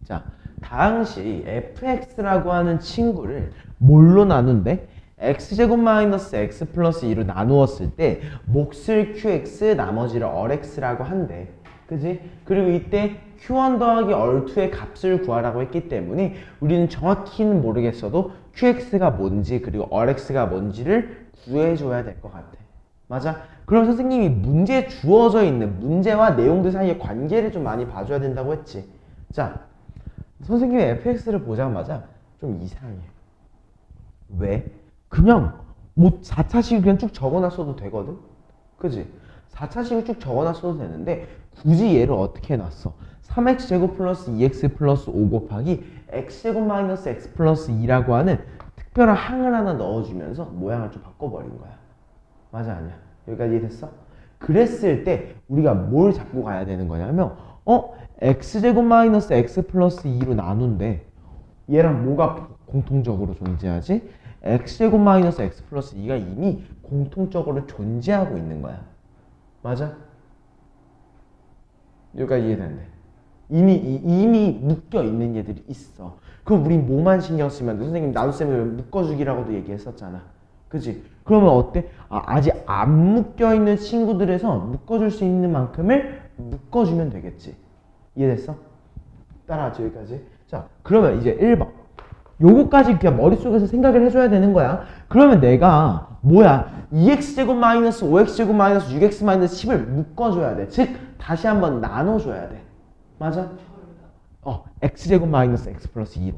자, 당시 fx라고 하는 친구를 뭘로 나눈대? x제곱 마이너스 x 플러스 2로 나누었을 때 몫을 qx, 나머지를 얼x라고 한대. 그지? 그리고 이때 q1 더하기 얼2의 값을 구하라고 했기 때문에 우리는 정확히는 모르겠어도 qx가 뭔지 그리고 얼x가 뭔지를 구해줘야 될 것 같아. 맞아? 그럼 선생님이 문제에 주어져 있는 문제와 내용들 사이의 관계를 좀 많이 봐줘야 된다고 했지. 자, 선생님이 fx를 보자마자 좀 이상해. 왜? 그냥 뭐 4차식을 그냥 쭉 적어놨어도 되거든? 그지? 4차식을 쭉 적어놨어도 되는데 굳이 얘를 어떻게 해놨어? 3x제곱 플러스 2x 플러스 5 곱하기 x제곱 마이너스 x 플러스 2라고 하는 특별한 항을 하나 넣어주면서 모양을 좀 바꿔버린 거야. 맞아 아니야? 여기까지 이해됐어? 그랬을 때 우리가 뭘 잡고 가야 되는 거냐면 x제곱 마이너스 x 플러스 2로 나눈데 얘랑 뭐가 공통적으로 존재하지? x제곱 마이너스 x 플러스 2가 이미 공통적으로 존재하고 있는 거야. 맞아? 여기까지 이해되는데 이미 묶여 있는 얘들이 있어. 그럼 우린 뭐만 신경 쓰면 돼? 선생님 나눗셈을 묶어주기라고도 얘기했었잖아. 그치? 그러면 어때? 아직 안 묶여 있는 친구들에서 묶어줄 수 있는 만큼을 묶어주면 되겠지. 이해됐어? 따라하지 여기까지. 자, 그러면 이제 1번 요거까지 그냥 머릿속에서 생각을 해줘야 되는 거야. 그러면 내가 뭐야 2x제곱 마이너스 5x제곱 마이너스 6x 마이너스 10을 묶어줘야 돼. 즉 다시 한번 나눠줘야 돼. 맞아? x제곱 마이너스 x 플러스 2로.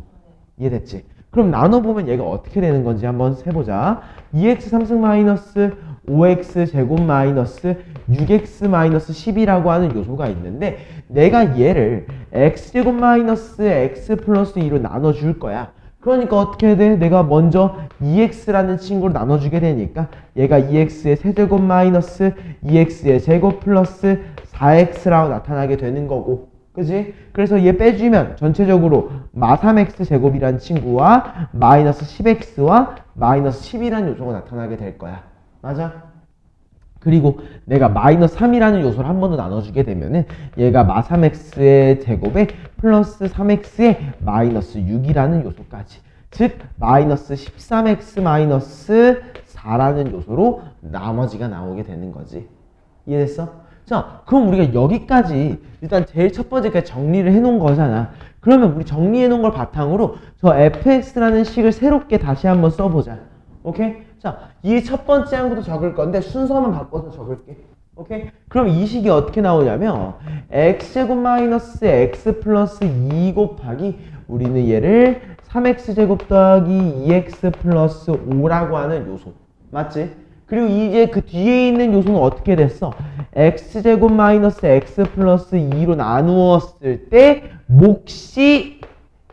이해됐지? 그럼 나눠보면 얘가 어떻게 되는 건지 한번 해보자. 2x 3승 마이너스 5x 제곱 마이너스 6x 마이너스 10이라고 하는 요소가 있는데 내가 얘를 x제곱 마이너스 x 플러스 2로 나눠줄 거야. 그러니까 어떻게 해야 돼? 내가 먼저 2x라는 친구를 나눠주게 되니까 얘가 2x의 세제곱 마이너스 2x의 제곱 플러스 4x라고 나타나게 되는 거고. 그지? 그래서 얘 빼주면 전체적으로 마3x 제곱이란 친구와 마이너스 10x와 마이너스 10이라는 요소가 나타나게 될 거야. 맞아? 그리고 내가 마이너스 3이라는 요소를 한 번 더 나눠주게 되면은 얘가 마3x의 제곱에 플러스 3x의 마이너스 6이라는 요소까지. 즉 마이너스 13x 마이너스 4라는 요소로 나머지가 나오게 되는 거지. 이해됐어? 자, 그럼 우리가 여기까지 일단 제일 첫 번째까지 정리를 해놓은 거잖아. 그러면 우리 정리해놓은 걸 바탕으로 저 fx라는 식을 새롭게 다시 한번 써보자. 오케이? 자, 이 첫 번째 항부터 적을 건데 순서만 바꿔서 적을게. 오케이? 그럼 이 식이 어떻게 나오냐면 x제곱 마이너스 x 플러스 2 곱하기 우리는 얘를 3x제곱 더하기 2x 플러스 5라고 하는 요소. 맞지? 그리고 이제 그 뒤에 있는 요소는 어떻게 됐어? x제곱 마이너스 x 플러스 2로 나누었을 때 몫이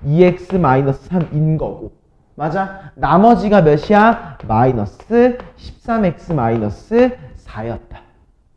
2x 마이너스 3인 거고. 맞아? 나머지가 몇이야? 마이너스 13x 마이너스 4였다.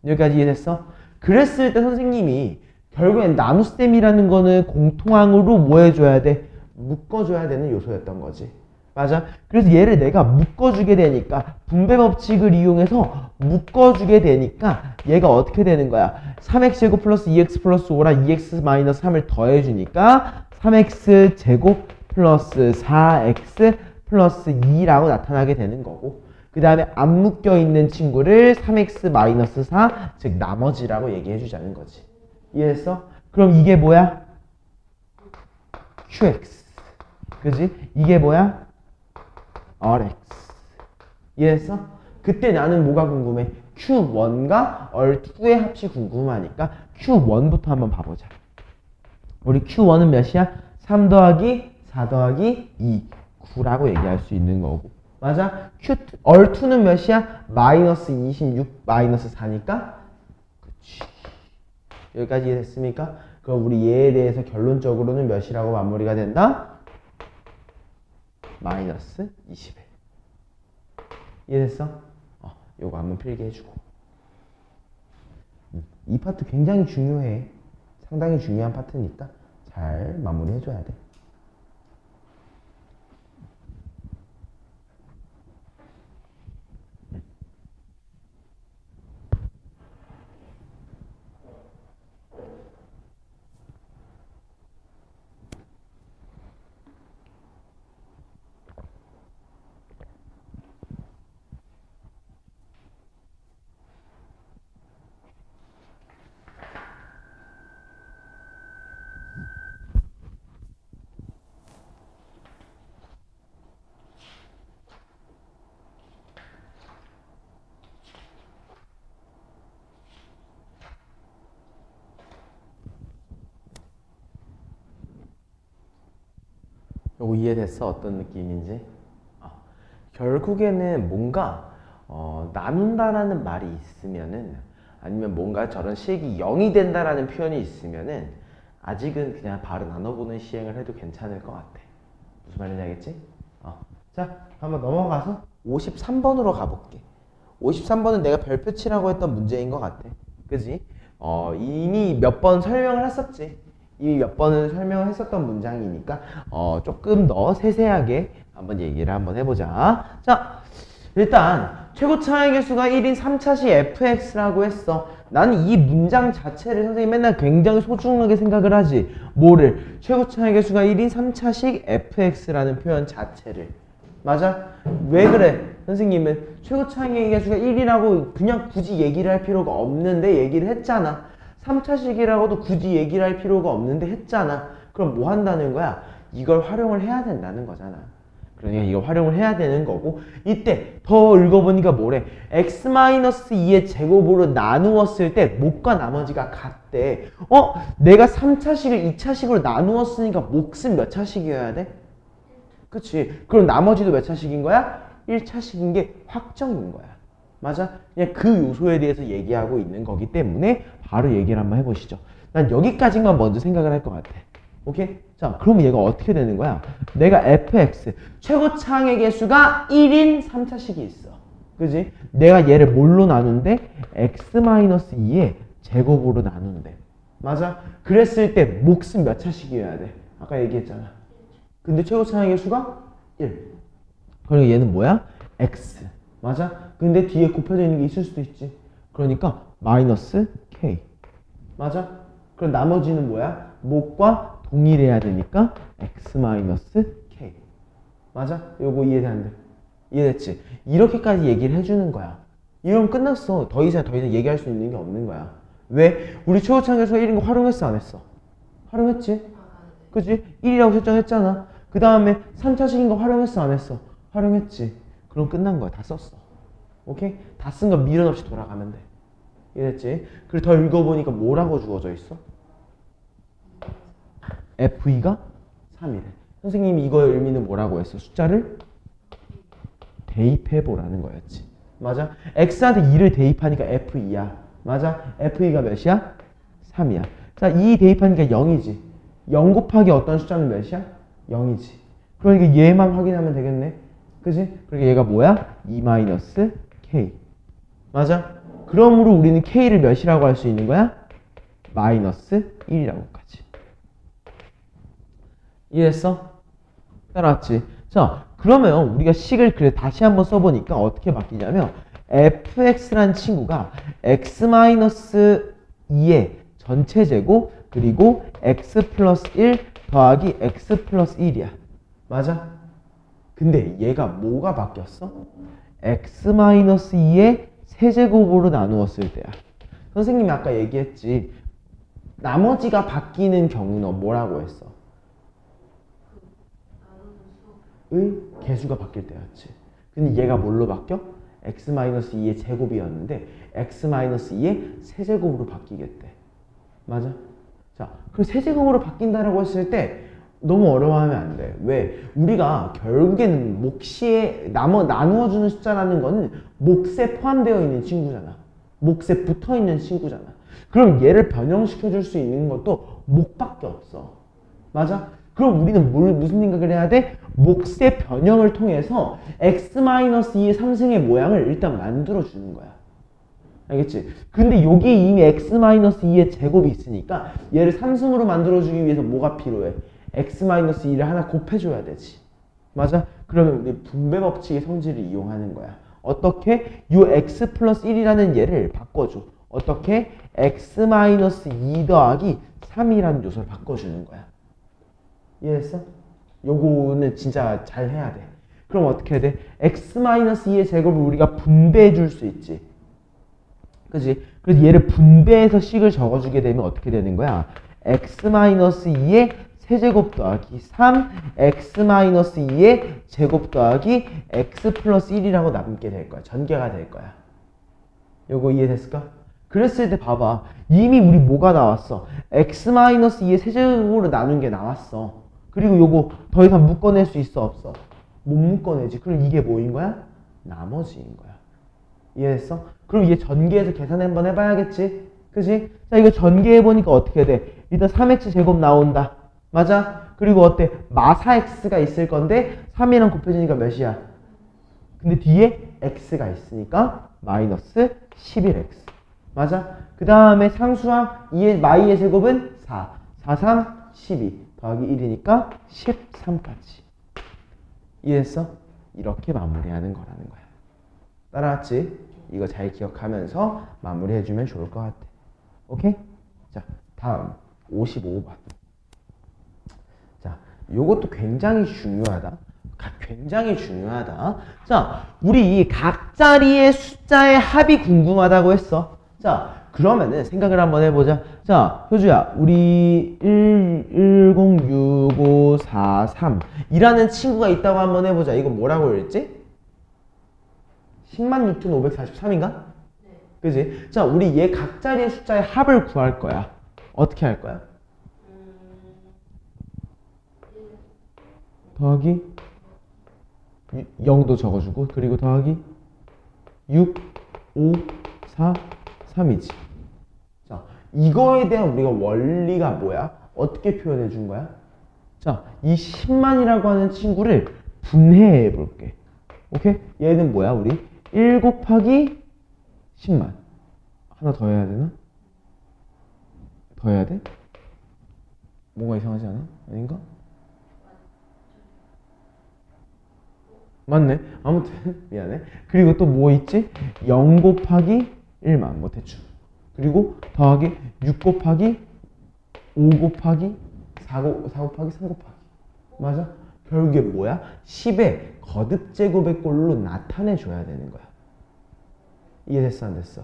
여기까지 이해됐어? 그랬을 때 선생님이 결국엔 나눗셈이라는 거는 공통항으로 뭐 해줘야 돼? 묶어줘야 되는 요소였던 거지. 맞아? 그래서 얘를 내가 묶어주게 되니까 분배 법칙을 이용해서 묶어주게 되니까 얘가 어떻게 되는 거야? 3x제곱 플러스 2x 플러스 5랑 2x 마이너스 3을 더해주니까 3x제곱 플러스 4x 플러스 2라고 나타나게 되는 거고 그 다음에 안 묶여있는 친구를 3x 마이너스 4, 즉 나머지라고 얘기해주자는 거지. 이해했어? 그럼 이게 뭐야? qx. 그지? 이게 뭐야? rx. 이해했어? 그때 나는 뭐가 궁금해? q1과 얼2의 합이 궁금하니까 q1부터 한번 봐보자. 우리 q1은 몇이야? 3 더하기 4 더하기 2, 9라고 얘기할 수 있는 거고. 맞아? 얼2는 몇이야? 마이너스 26 마이너스 4니까? 그치. 여기까지 이해됐습니까? 그럼 우리 얘에 대해서 결론적으로는 몇이라고 마무리가 된다? 마이너스 21. 이해됐어? 요거 한번 필기 해주고. 이 파트 굉장히 중요해. 상당히 중요한 파트니까 잘 마무리 해줘야 돼. 요거 이해됐어? 어떤 느낌인지? 결국에는 뭔가 나눈다라는 말이 있으면은 아니면 뭔가 저런 식이 0이 된다라는 표현이 있으면은 아직은 그냥 바로 나눠보는 시행을 해도 괜찮을 것 같아. 무슨 말인지 알겠지? 자, 한번 넘어가서 53번으로 가볼게. 53번은 내가 별표 치라고 했던 문제인 것 같아. 그지? 이미 몇 번 설명을 했었지. 이미 몇 번은 설명을 했었던 문장이니까 조금 더 세세하게 한번 얘기를 한번 해보자. 자, 일단 최고 차항의 개수가 1인 3차식 fx라고 했어. 나는 이 문장 자체를 선생님 맨날 굉장히 소중하게 생각을 하지. 뭐를? 최고 차항의 개수가 1인 3차식 fx라는 표현 자체를. 맞아? 왜 그래? 선생님은 최고 차항의 개수가 1이라고 그냥 굳이 얘기를 할 필요가 없는데 얘기를 했잖아. 3차식이라고도 굳이 얘기를 할 필요가 없는데 했잖아. 그럼 뭐 한다는 거야? 이걸 활용을 해야 된다는 거잖아. 그러니까 이걸 활용을 해야 되는 거고, 이때 더 읽어보니까 뭐래? x-2의 제곱으로 나누었을 때 목과 나머지가 같대. 내가 3차식을 2차식으로 나누었으니까 몫은 몇 차식이어야 돼? 그치? 그럼 나머지도 몇 차식인 거야? 1차식인 게 확정인 거야. 맞아? 그냥 그 요소에 대해서 얘기하고 있는 거기 때문에 바로 얘기를 한번 해보시죠. 난 여기까지만 먼저 생각을 할 것 같아. 오케이? 자, 그럼 얘가 어떻게 되는 거야? 내가 fx, 최고 차항의 개수가 1인 3차식이 있어. 그지? 내가 얘를 뭘로 나눈대? x-2의 제곱으로 나눈대. 맞아? 그랬을 때 몫은 몇 차식이어야 돼? 아까 얘기했잖아. 근데 최고 차항의 개수가 1. 그리고 얘는 뭐야? x. 맞아? 근데 뒤에 곱해져 있는 게 있을 수도 있지. 그러니까 마이너스 k. 맞아? 그럼 나머지는 뭐야? 목과 동일해야 되니까 x-k. 맞아? 요거 이해되는데? 이해됐지? 이렇게까지 얘기를 해주는 거야. 이러면 끝났어. 더 이상 얘기할 수 있는 게 없는 거야. 왜? 우리 최고차항계수가 1인 거 활용했어 안 했어? 활용했지? 그치? 1이라고 설정했잖아. 그 다음에 3차식인 거 활용했어 안 했어? 활용했지. 그럼 끝난 거야. 다 썼어. 오케이? 다 쓴 거 미련 없이 돌아가면 돼. 이해됐지? 그리고 더 읽어보니까 뭐라고 주어져 있어? F2가 3이래. 선생님이 이거의 의미는 뭐라고 했어? 숫자를 대입해보라는 거였지. 맞아? X한테 2를 대입하니까 F2야. 맞아? F2가 몇이야? 3이야. 자, 2 대입하니까 0이지. 0 곱하기 어떤 숫자는 몇이야? 0이지. 그러니까 얘만 확인하면 되겠네. 그지? 그러니까 얘가 뭐야? 2-K. 맞아? 그러므로 우리는 K를 몇이라고 할 수 있는 거야? 마이너스 1이라고까지. 이해했어? 따라왔지? 자, 그러면 우리가 식을 그래 다시 한번 써보니까 어떻게 바뀌냐면 fx란 친구가 x-2의 전체 제곱 그리고 x 플러스 1 더하기 x 플러스 1이야. 맞아? 근데 얘가 뭐가 바뀌었어? x-2의 세제곱으로 나누었을 때야. 선생님이 아까 얘기했지. 나머지가 바뀌는 경우는 뭐라고 했어? 의 개수가 바뀔 때였지. 근데 얘가 뭘로 바뀌어? x-2의 제곱이었는데 x-2의 세제곱으로 바뀌겠대. 맞아? 자, 그럼 세제곱으로 바뀐다라고 했을 때 너무 어려워하면 안 돼. 왜? 우리가 결국에는 몫시에 나누어주는 숫자라는 거는 몫에 포함되어 있는 친구잖아. 몫에 붙어 있는 친구잖아. 그럼 얘를 변형시켜 줄 수 있는 것도 몫밖에 없어. 맞아? 그럼 우리는 무슨 생각을 해야 돼? 몫의 변형을 통해서 x-2의 3승의 모양을 일단 만들어 주는 거야. 알겠지? 근데 여기 이미 x-2의 제곱이 있으니까 얘를 3승으로 만들어주기 위해서 뭐가 필요해? x-2를 하나 곱해줘야 되지. 맞아? 그러면 우리 분배 법칙의 성질을 이용하는 거야. 어떻게? 요 x 플러스 1이라는 얘를 바꿔줘. 어떻게? x-2 더하기 3이라는 요소를 바꿔주는 거야. 이해했어? 요거는 진짜 잘 해야 돼. 그럼 어떻게 해야 돼? x-2의 제곱을 우리가 분배해 줄 수 있지. 그치? 그래서 얘를 분배해서 식을 적어주게 되면 어떻게 되는 거야? x-2의 세제곱 더하기 3, x-2의 제곱 더하기 x 플러스 1이라고 남게 될 거야. 전개가 될 거야. 요거 이해됐을까? 그랬을 때 봐봐. 이미 우리 뭐가 나왔어? x-2의 세제곱으로 나눈 게 나왔어. 그리고 요거 더 이상 묶어낼 수 있어? 없어? 못 묶어내지. 그럼 이게 뭐인 거야? 나머지인 거야. 이해했어? 그럼 얘 전개해서 계산 한번 해봐야겠지? 그치? 자, 이거 전개해보니까 어떻게 돼? 일단 3x 제곱 나온다. 맞아? 그리고 어때? 마사 x가 있을 건데 3이랑 곱해지니까 몇이야? 근데 뒤에 x가 있으니까 마이너스 11x. 맞아? 그 다음에 상수항 2의 마이의 제곱은 4. 4, 3, 12 더하기 1이니까 13까지. 이해했어? 이렇게 마무리하는 거라는 거야. 따라왔지? 이거 잘 기억하면서 마무리해주면 좋을 것 같아. 오케이? 자, 다음 55번. 자, 요것도 굉장히 중요하다. 굉장히 중요하다. 자, 우리 각 자리의 숫자의 합이 궁금하다고 했어. 자, 그러면은 생각을 한번 해보자. 자, 효주야, 우리 1106543 이라는 친구가 있다고 한번 해보자. 이거 뭐라고 읽지? 106,543인가? 네. 그지? 자, 우리 얘 각 자리의 숫자의 합을 구할 거야. 어떻게 할 거야? 더하기 0도 적어주고, 그리고 더하기 6, 5, 4, 3이지. 자, 이거에 대한 우리가 원리가 뭐야? 어떻게 표현해 준 거야? 자, 이 10만이라고 하는 친구를 분해해 볼게. 오케이? 얘는 뭐야, 우리? 1 곱하기 10만. 하나 더 해야 되나? 더 해야 돼? 뭔가 이상하지 않아? 아닌가? 맞네. 아무튼 미안해. 그리고 또 뭐 있지? 0 곱하기 1만. 뭐 대충. 그리고 더하기 6 곱하기 5 곱하기 4 곱하기 3 곱하기. 맞아? 결국에 뭐야? 10의 거듭제곱의 꼴로 나타내줘야 되는 거야. 이해됐어? 안 됐어?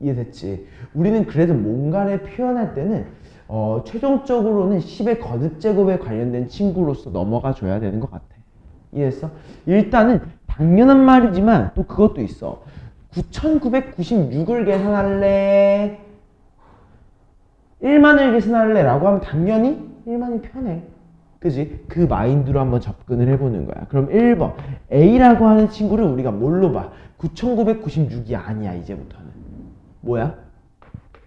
이해됐지? 우리는 그래도 뭔가를 표현할 때는 최종적으로는 10의 거듭제곱에 관련된 친구로서 넘어가 줘야 되는 것 같아. 이해했어? 일단은 당연한 말이지만 또 그것도 있어. 9,996을 계산할래? 1만을 계산할래? 라고 하면 당연히 1만이 편해. 그지? 그 마인드로 한번 접근을 해보는 거야. 그럼 1번 A라고 하는 친구를 우리가 뭘로 봐? 9,996이 아니야. 이제부터는 뭐야?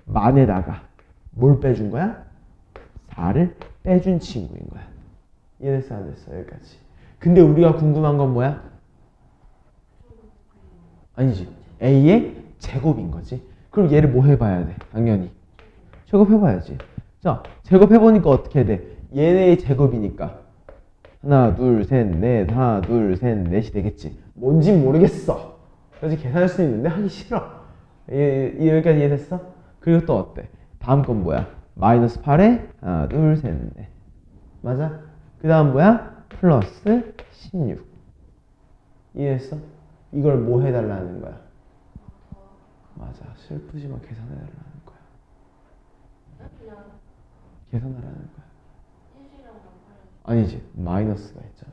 만에다가 뭘 빼준 거야? 4를 빼준 친구인 거야. 이해됐어? 안 됐어? 여기까지. 근데 우리가 궁금한 건 뭐야? 아니지. A의 제곱인 거지. 그럼 얘를 뭐 해봐야 돼? 당연히 제곱해봐야지. 자, 제곱해보니까 어떻게 돼? 얘네의 제곱이니까 하나, 둘, 셋, 넷, 하나, 둘, 셋, 넷이 되겠지. 뭔진 모르겠어. 그래서 계산할 수 있는데 하기 싫어. 여기까지 이해됐어? 그리고 또 어때? 다음 건 뭐야? 마이너스 8에 하나, 둘, 셋, 넷. 맞아? 그 다음 뭐야? 플러스 16. 이해했어? 이걸 뭐 해달라는 거야? 맞아. 슬프지만 계산해달라는 거야. 계산하라는 거야. 아니지. 마이너스가 있잖아.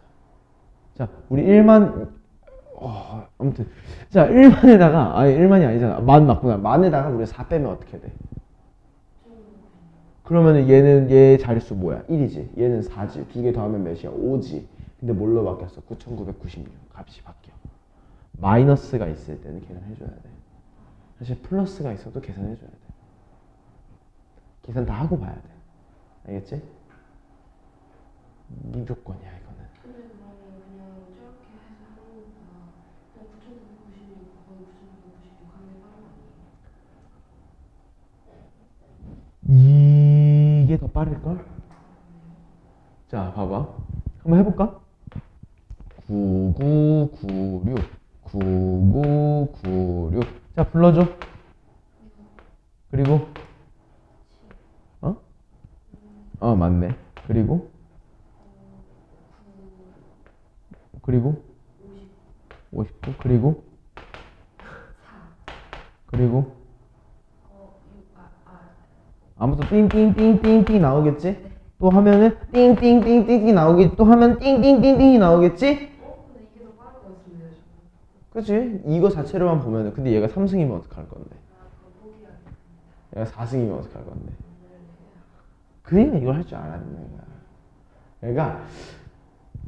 자, 우리 1만 아무튼 자, 1만에다가 아니 1만이 아니잖아. 만 맞구나. 만에다가 우리가 4 빼면 어떻게 돼? 그러면 얘 자릿수 뭐야? 1이지. 얘는 4지. 두 개 더하면 몇이야? 5지. 근데 뭘로 바뀌었어? 9996 값이 바뀌어. 마이너스가 있을 때는 계산해줘야 돼. 사실 플러스가 있어도 계산해줘야 돼. 계산 다 하고 봐야 돼. 알겠지? 무조건이야 이거는. 근데 그러면 그냥 저렇게 해서 하는 것보다 그냥 9,996 거의 9,996 하는 게 빠른 거 아니에요? 이게 더 빠를걸? 자, 봐봐. 한번 해볼까? 9996 9996 자, 불러줘. 그리고 맞네. 그리고 59 그리고 6, 띵띵띵띵띵 나오겠지? 또 하면은 띵띵띵띵띵 나오겠지? 또 하면 띵띵띵띵이 나오겠지? 근데 이게 더 빠른 것 같습니다. 그치? 이거 자체로만 보면은 근데 얘가 3승이면 어떡할 건데? 그럼 포기하겠습니다. 얘가 4승이면 어떡할 건데? 그러니까 이걸 할 줄 알았네. 그러니까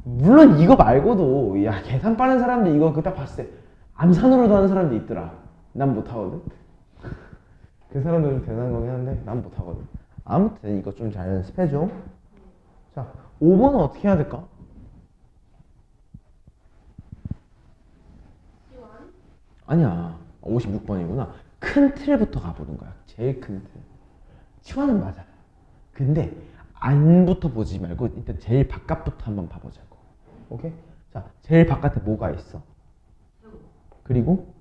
물론 이거 말고도 야 계산 빠른 사람들 이거 딱 봤을 때 암산으로도 하는 사람도 있더라. 난 못하거든. 그 사람들은 대단한 거긴 한데 난 못하거든. 아무튼 이거 좀 잘 연습해줘. 자, 5번은 어떻게 해야 될까? 아니야, 56번이구나. 큰 틀부터 가보는 거야. 제일 큰 틀. 치환은 맞아. 근데 안부터 보지 말고 일단 제일 바깥부터 한번 봐보자고. 오케이? 자, 제일 바깥에 뭐가 있어? 그리고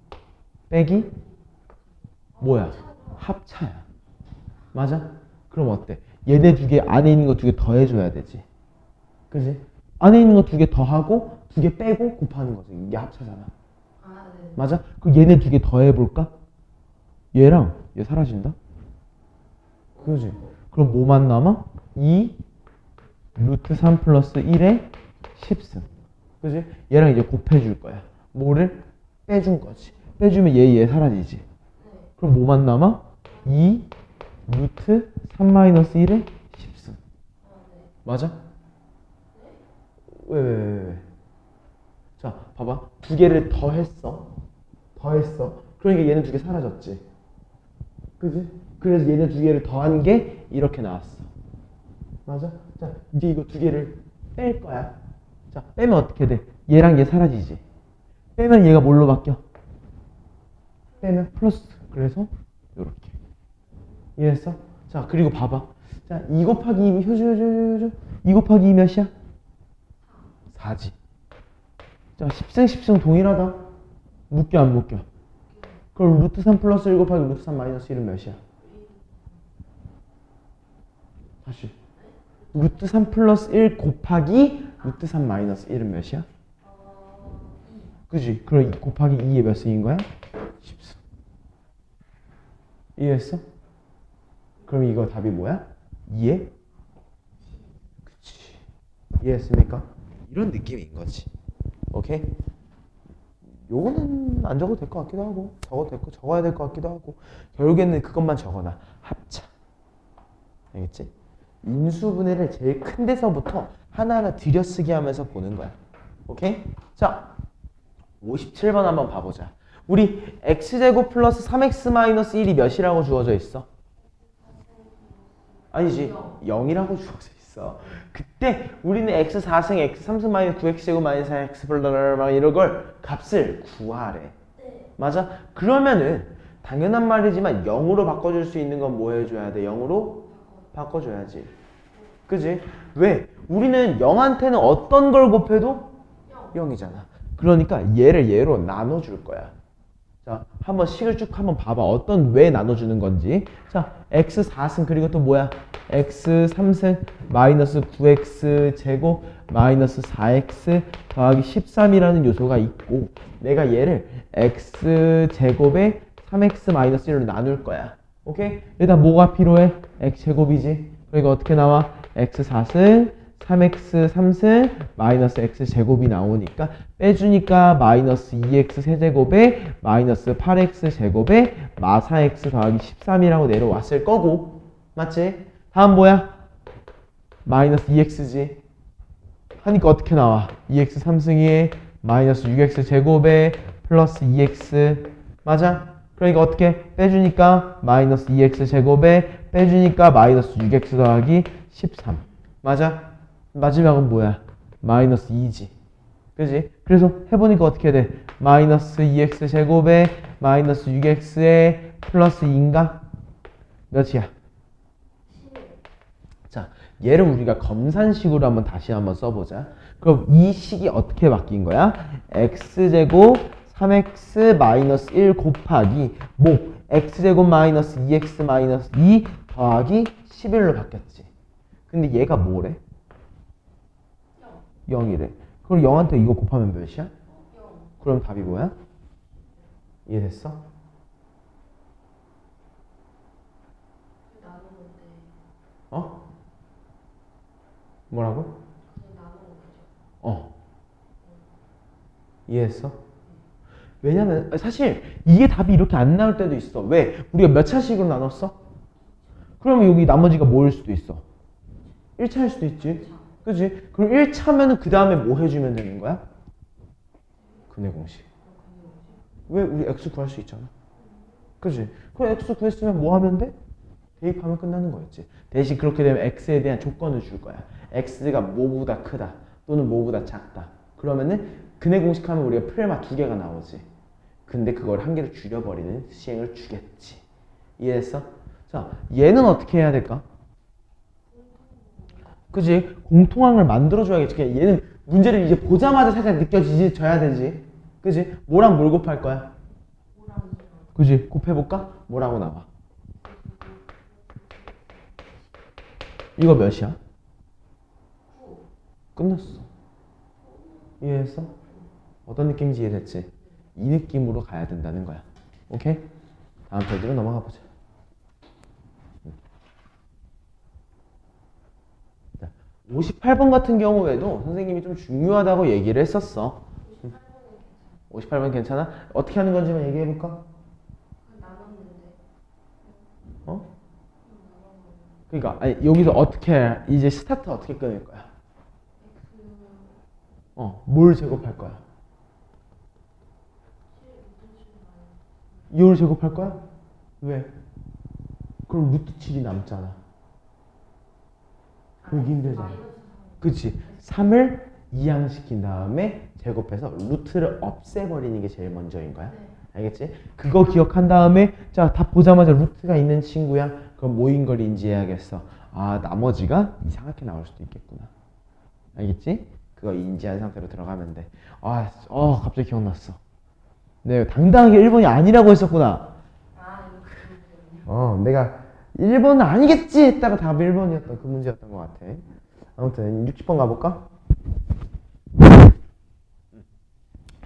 빼기 뭐야? 합차야. 맞아? 그럼 어때? 얘네 두 개 안에 있는 거 두 개 더해줘야 되지. 그지? 안에 있는 거 두 개 더하고 두 개 빼고 곱하는 거지. 이게 합차잖아. 네. 맞아? 그럼 얘네 두 개 더해볼까? 얘랑 얘 사라진다? 그지? 그럼 뭐만 남아? 2 루트 3 플러스 1의 10승. 그지? 얘랑 이제 곱해줄 거야. 뭐를? 빼준 거지. 빼주면 얘 사라지지. 그럼 뭐만 남아? 2 루트 3 마이너스 1의 10승. 맞아? 왜? 자, 봐봐. 두 개를 더했어. 그러니까 얘는 두 개 사라졌지. 그지? 그래서 얘네 두 개를 더한 게 이렇게 나왔어. 맞아? 자, 이제 이거 두 개를 뺄 거야. 자, 빼면 어떻게 돼? 얘랑 얘 사라지지. 빼면 얘가 뭘로 바뀌어? 빼면 플러스. 그래서 요렇게. 이해했어? 자, 그리고 봐봐. 자, 2 곱하기 2, 효주. 2 곱하기 2 몇이야? 4지. 자, 10승 동일하다. 묶여 안 묶여? 그럼 루트 3 플러스 1 곱하기 루트 3 마이너스 1은 몇이야? 다시. 루트 3 플러스 1 곱하기 루트 3 마이너스 1은 몇이야? 그지? 그럼 곱하기 2에 몇 승인 거야? 10승. 이해했어? 그럼 이거 답이 뭐야? 2에? 그치. 이해했습니까? 이런 느낌인 거지. 오케이? 요거는 안 적어도 될 것 같기도 하고 적어도 됐고 적어야 될 것 같기도 하고 결국에는 그것만 적어놔. 합차. 알겠지? 인수분해를 제일 큰 데서부터 하나하나 들여쓰기 하면서 보는 거야. 오케이? 자, 57번 한번 봐보자. 우리 x제곱 플러스 3x 마이너스 1이 몇이라고 주어져 있어? 아니지, 0이라고 주어져 있어. 그때 우리는 x 4승, x 3승 마이너스 9x제곱 마이너스 4x 블라블라 이런 걸 값을 구하래. 맞아? 그러면은 당연한 말이지만 0으로 바꿔줄 수 있는 건 뭐 해줘야 돼? 0으로 바꿔줘야지. 그지? 왜? 우리는 0한테는 어떤 걸 곱해도 0이잖아. 그러니까 얘를 얘로 나눠줄 거야. 자, 한번 식을 쭉 한번 봐봐. 왜 나눠주는 건지. 자, x 4승 그리고 또 뭐야? x 3승 마이너스 9x 제곱 마이너스 4x 더하기 13이라는 요소가 있고 내가 얘를 x 제곱에 3x 마이너스 1로 나눌 거야. 오케이? 일단 뭐가 필요해? x 제곱이지. 그러니까 어떻게 나와? x 4승 3x 3승 마이너스 x 제곱이 나오니까 빼주니까 마이너스 2x 세제곱에 마이너스 8x 제곱에 마 4x 더하기 13이라고 내려왔을 거고 맞지? 다음 뭐야? 마이너스 2x지. 하니까 어떻게 나와? 2x 3승2에 마이너스 6x 제곱에 플러스 2x 맞아? 그러니까 어떻게? 빼주니까 마이너스 2x 제곱에 빼주니까 마이너스 6x 더하기 13 맞아? 마지막은 뭐야? 마이너스 2지 그지? 그래서 해보니까 어떻게 돼? 마이너스 2x 제곱에 마이너스 6x에 플러스 2인가? 몇이야? 자, 얘를 우리가 검산식으로 한번 써보자. 그럼 이 식이 어떻게 바뀐 거야? x제곱 3x 마이너스 1 곱하기 뭐? x제곱 마이너스 2x 마이너스 2 더하기 11로 바뀌었지. 근데 얘가 뭐래? 0이래. 그럼 0한테 이거 곱하면 몇이야? 0. 그럼 답이 뭐야? 이해됐어? 어? 뭐라고? 이해했어? 왜냐면 사실 이게 답이 이렇게 안 나올 때도 있어. 왜? 우리가 몇 차식으로 나눴어? 그러면 여기 나머지가 뭐일 수도 있어? 1차일 수도 있지. 그치? 그럼 1차면은 그 다음에 뭐 해주면 되는 거야? 근해 공식. 왜? 우리 x 구할 수 있잖아. 그치? 그럼 x 구했으면 뭐 하면 돼? 대입하면 끝나는 거였지. 대신 그렇게 되면 x에 대한 조건을 줄 거야. x가 뭐보다 크다 또는 뭐보다 작다. 그러면은 근해 공식하면 우리가 프레마 2개가 나오지. 근데 그걸 한 개를 줄여버리는 시행을 주겠지. 이해했어? 자, 얘는 어떻게 해야 될까? 그지? 공통항을 만들어줘야겠지. 그냥 얘는 문제를 이제 보자마자 살짝 느껴져야 되지. 그지? 뭐랑 뭘 곱할 거야? 그지? 곱해볼까? 뭐라고 나와? 이거 몇이야? 끝났어. 이해했어? 어떤 느낌인지 이해됐지? 이 느낌으로 가야 된다는 거야. 오케이? 다음 페이지로 넘어가 보자. 58번 같은 경우에도 선생님이 좀 중요하다고 얘기를 했었어. 58번 괜찮아? 어떻게 하는 건지만 얘기해볼까? 어? 그러니까 아니, 여기서 어떻게 이제 스타트 어떻게 끊을 거야? 뭘 제곱할 거야? 2를 제곱할 거야? 왜? 그럼 루트 7이 남잖아. 그러기 힘들잖아. 그치? 3을 이항시킨 다음에 제곱해서 루트를 없애버리는 게 제일 먼저인 거야. 알겠지? 그거 기억한 다음에 자, 답 보자마자 루트가 있는 친구야. 그럼 뭐인 걸 인지해야겠어. 아, 나머지가 이상하게 나올 수도 있겠구나. 알겠지? 그거 인지한 상태로 들어가면 돼. 갑자기 기억났어. 내가 당당하게 1번이 아니라고 했었구나. 내가 1번은 아니겠지 했다가 답이 1번이었던 그 문제였던 것 같아. 아무튼 60번 가볼까?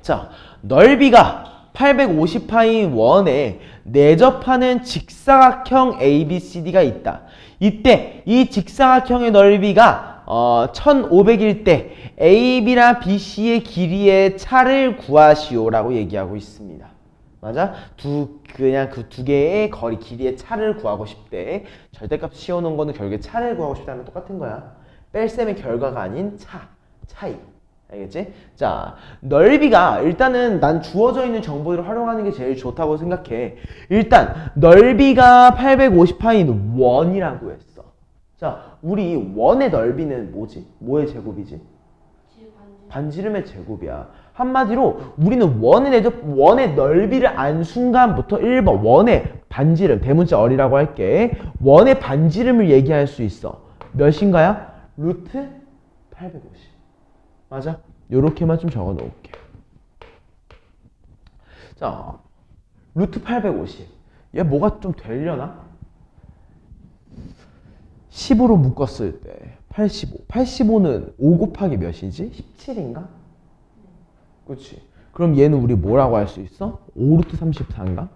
자, 넓이가 850파인 원에 내접하는 직사각형 ABCD가 있다. 이때 이 직사각형의 넓이가 1500일 때 AB랑 BC의 길이의 차를 구하시오라고 얘기하고 있습니다. 맞아? 그냥 그 두 개의 거리 길이의 차를 구하고 싶대. 절대값 씌워놓은 거는 결국에 차를 구하고 싶다는 똑같은 거야. 뺄셈의 결과가 아닌 차이. 알겠지? 자, 넓이가 일단은 난 주어져 있는 정보를 활용하는 게 제일 좋다고 생각해. 일단 넓이가 850파인 원이라고 했어. 자, 우리 원의 넓이는 뭐지? 뭐의 제곱이지? 반지름의 제곱이야. 한마디로 우리는 원의 넓이를 안 순간부터 1번 원의 반지름, 대문자 어리라고 할게. 원의 반지름을 얘기할 수 있어. 몇인가요? 루트 850. 맞아? 요렇게만 좀 적어 놓을게. 자, 루트 850. 얘 뭐가 좀 되려나? 10으로 묶었을 때 85. 85는 5 곱하기 몇이지? 17인가? 그치? 그럼 얘는 우리 뭐라고 할 수 있어? 5루트 34인가?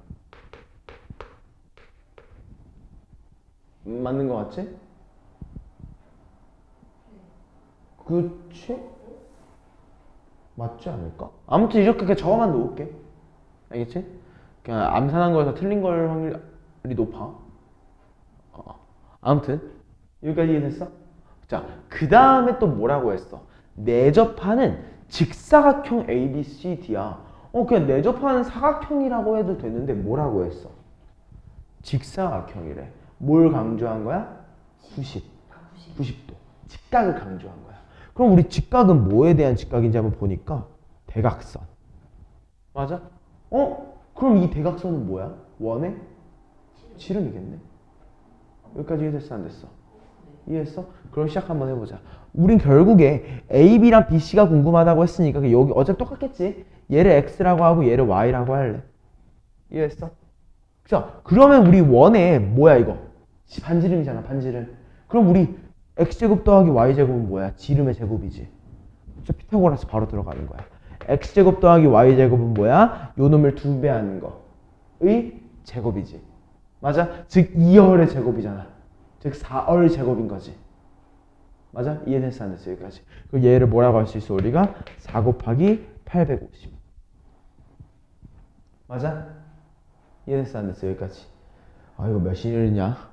맞는 거 같지? 그치? 맞지 않을까? 아무튼 이렇게 그냥 적어만 놓을게. 알겠지? 그냥 암산한 거에서 틀린 걸 확률이 높아. 아무튼 여기까지 이해됐어? 자, 그 다음에 또 뭐라고 했어? 내접하는 직사각형 ABCD야. 그냥 내접하는 사각형이라고 해도 되는데 뭐라고 했어? 직사각형이래. 뭘 강조한 거야? 90도. 직각을 강조한 거야. 그럼 우리 직각은 뭐에 대한 직각인지 한번 보니까 대각선. 맞아? 그럼 이 대각선은 뭐야? 원의 지름이겠네. 여기까지 이해됐어? 안 됐어? 이해했어? 그럼 시작 한번 해보자. 우린 결국에 AB랑 BC가 궁금하다고 했으니까 여기 어차피 똑같겠지? 얘를 X라고 하고 얘를 Y라고 할래. 이해했어? 자, 그러면 우리 원에 뭐야 이거? 반지름이잖아, 반지름. 그럼 우리 X제곱 더하기 Y제곱은 뭐야? 지름의 제곱이지. 저 피타고라스 바로 들어가는 거야. X제곱 더하기 Y제곱은 뭐야? 요 놈을 2배 하는 거의 제곱이지. 맞아? 즉 2열의 제곱이잖아. 즉 4열 제곱인 거지. 맞아? 이해됐어? 안 됐어? 여기까지. 그럼 얘를 뭐라고 할 수 있어? 우리가 4 곱하기 850. 맞아? 이해됐어? 안 됐어? 여기까지. 이거 몇 시냐?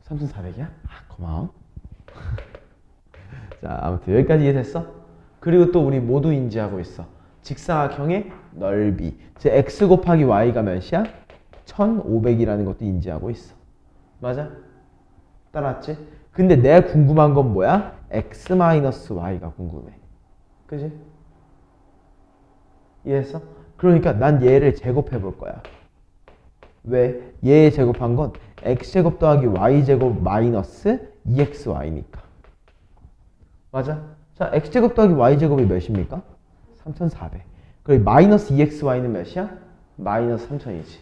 3,400이야? 고마워. 자, 아무튼 여기까지 이해됐어? 그리고 또 우리 모두 인지하고 있어. 직사각형의 넓이. 즉 x 곱하기 y가 몇이야? 1500이라는 것도 인지하고 있어. 맞아? 따라왔지? 근데 내가 궁금한 건 뭐야? x-y가 궁금해. 그지? 이해했어? 그러니까 난 얘를 제곱해 볼 거야. 왜? 얘 제곱한 건 x제곱 더하기 y제곱 마이너스 2xy니까. 맞아? 자, x제곱 더하기 y제곱이 몇입니까? 3400. 그리고 마이너스 2xy는 몇이야? 마이너스 3000이지.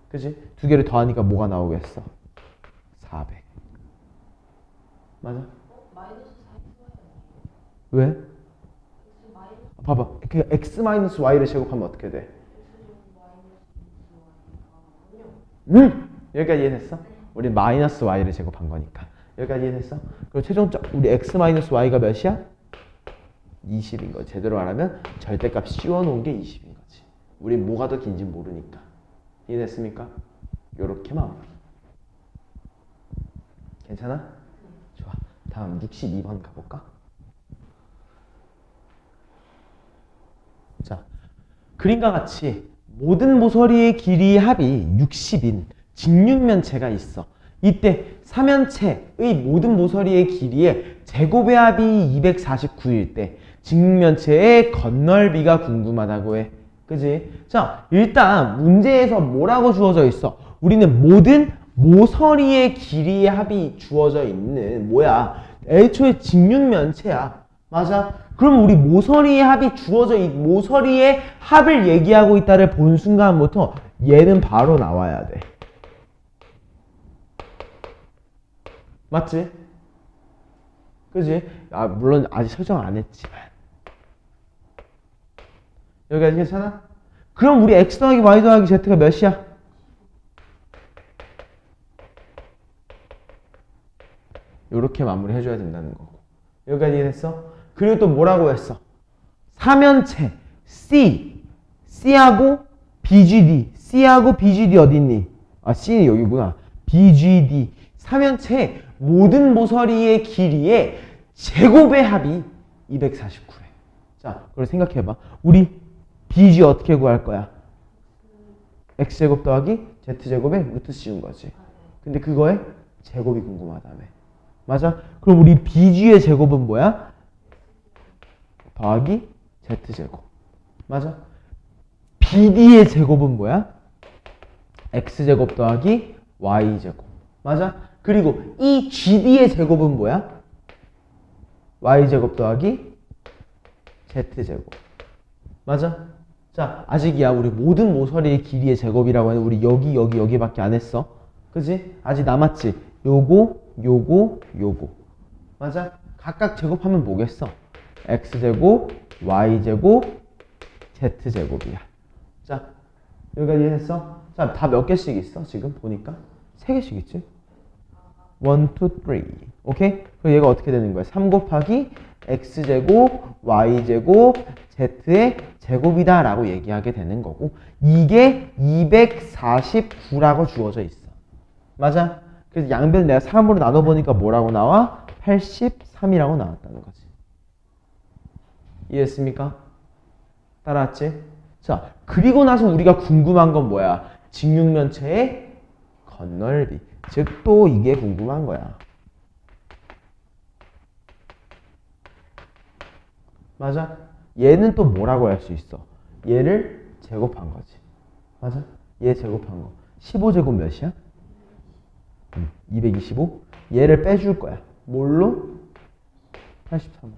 그치? 두 개를 더하니까 뭐가 나오겠어? 400. 맞아? 마이너스 4xy 왜? x 마이너스 봐봐. 그 x 마이너스 y를 제곱하면 어떻게 돼? x제곱 마이너스 2xy니까 여기까지 이해됐어? 우리 마이너스 y를 제곱한 거니까. 여기까지 이해됐어? 그리고 최종적 우리 x 마이너스 y가 몇이야? 20인 거지. 제대로 말하면 절대값 씌워놓은 게 20인 거지. 우리 뭐가 더 긴지 모르니까. 이해됐습니까? 요렇게 마무리. 괜찮아? 좋아. 다음 62번 가볼까? 자, 그림과 같이 모든 모서리의 길이의 합이 60인 직육면체가 있어. 이때 삼면체의 모든 모서리의 길이의 제곱의 합이 249일 때 직육면체의 겉넓이가 궁금하다고 해. 그지? 자, 일단 문제에서 뭐라고 주어져 있어? 우리는 모든 모서리의 길이의 합이 주어져 있는 뭐야? 애초에 직육면체야. 맞아? 그럼 우리 모서리의 합이 주어져 모서리의 합을 얘기하고 있다를 본 순간부터 얘는 바로 나와야 돼. 맞지? 그지? 물론 아직 설정 안 했지만 여기까지 괜찮아? 그럼 우리 x 더하기 y 더하기 z가 몇이야? 요렇게 마무리 해줘야 된다는 거고. 여기까지 이해됐어? 그리고 또 뭐라고 했어? 삼면체 C하고 BGD. C하고 BGD 어디 있니? C는 여기구나. BGD. 삼면체 모든 모서리의 길이의 제곱의 합이 249래. 자, 그걸 생각해봐. 우리 BG 어떻게 구할 거야? X제곱 더하기 Z제곱의 루트 씌운 거지. 근데 그거의 제곱이 궁금하다며. 맞아? 그럼 우리 BG의 제곱은 뭐야? 더하기 Z제곱. 맞아? BD의 제곱은 뭐야? X제곱 더하기 Y제곱. 맞아? 그리고 이 GD의 제곱은 뭐야? Y제곱 더하기 Z제곱. 맞아? 자, 아직이야. 우리 모든 모서리의 길이의 제곱이라고 하는 우리 여기밖에 안 했어. 그지? 아직 남았지? 요거. 맞아? 각각 제곱하면 뭐겠어? X제곱, Y제곱, Z제곱이야. 자, 여기까지 했어? 자, 다 몇 개씩 있어? 지금 보니까? 3개씩 있지? 1, 2, 3. 오케이? 그럼 얘가 어떻게 되는 거야? 3 곱하기 X제곱, Y제곱, Z의 제곱이다 라고 얘기하게 되는 거고 이게 249라고 주어져 있어. 맞아? 그래서 양변을 내가 3으로 나눠보니까 뭐라고 나와? 83이라고 나왔다는 거지. 이해했습니까? 따라왔지? 자, 그리고 나서 우리가 궁금한 건 뭐야? 직육면체의 건널비. 즉, 또 이게 궁금한 거야. 맞아? 얘는 또 뭐라고 할 수 있어? 얘를 제곱한 거지. 맞아? 얘 제곱한 거. 15제곱 몇이야? 225. 얘를 빼줄 거야. 뭘로? 83으로.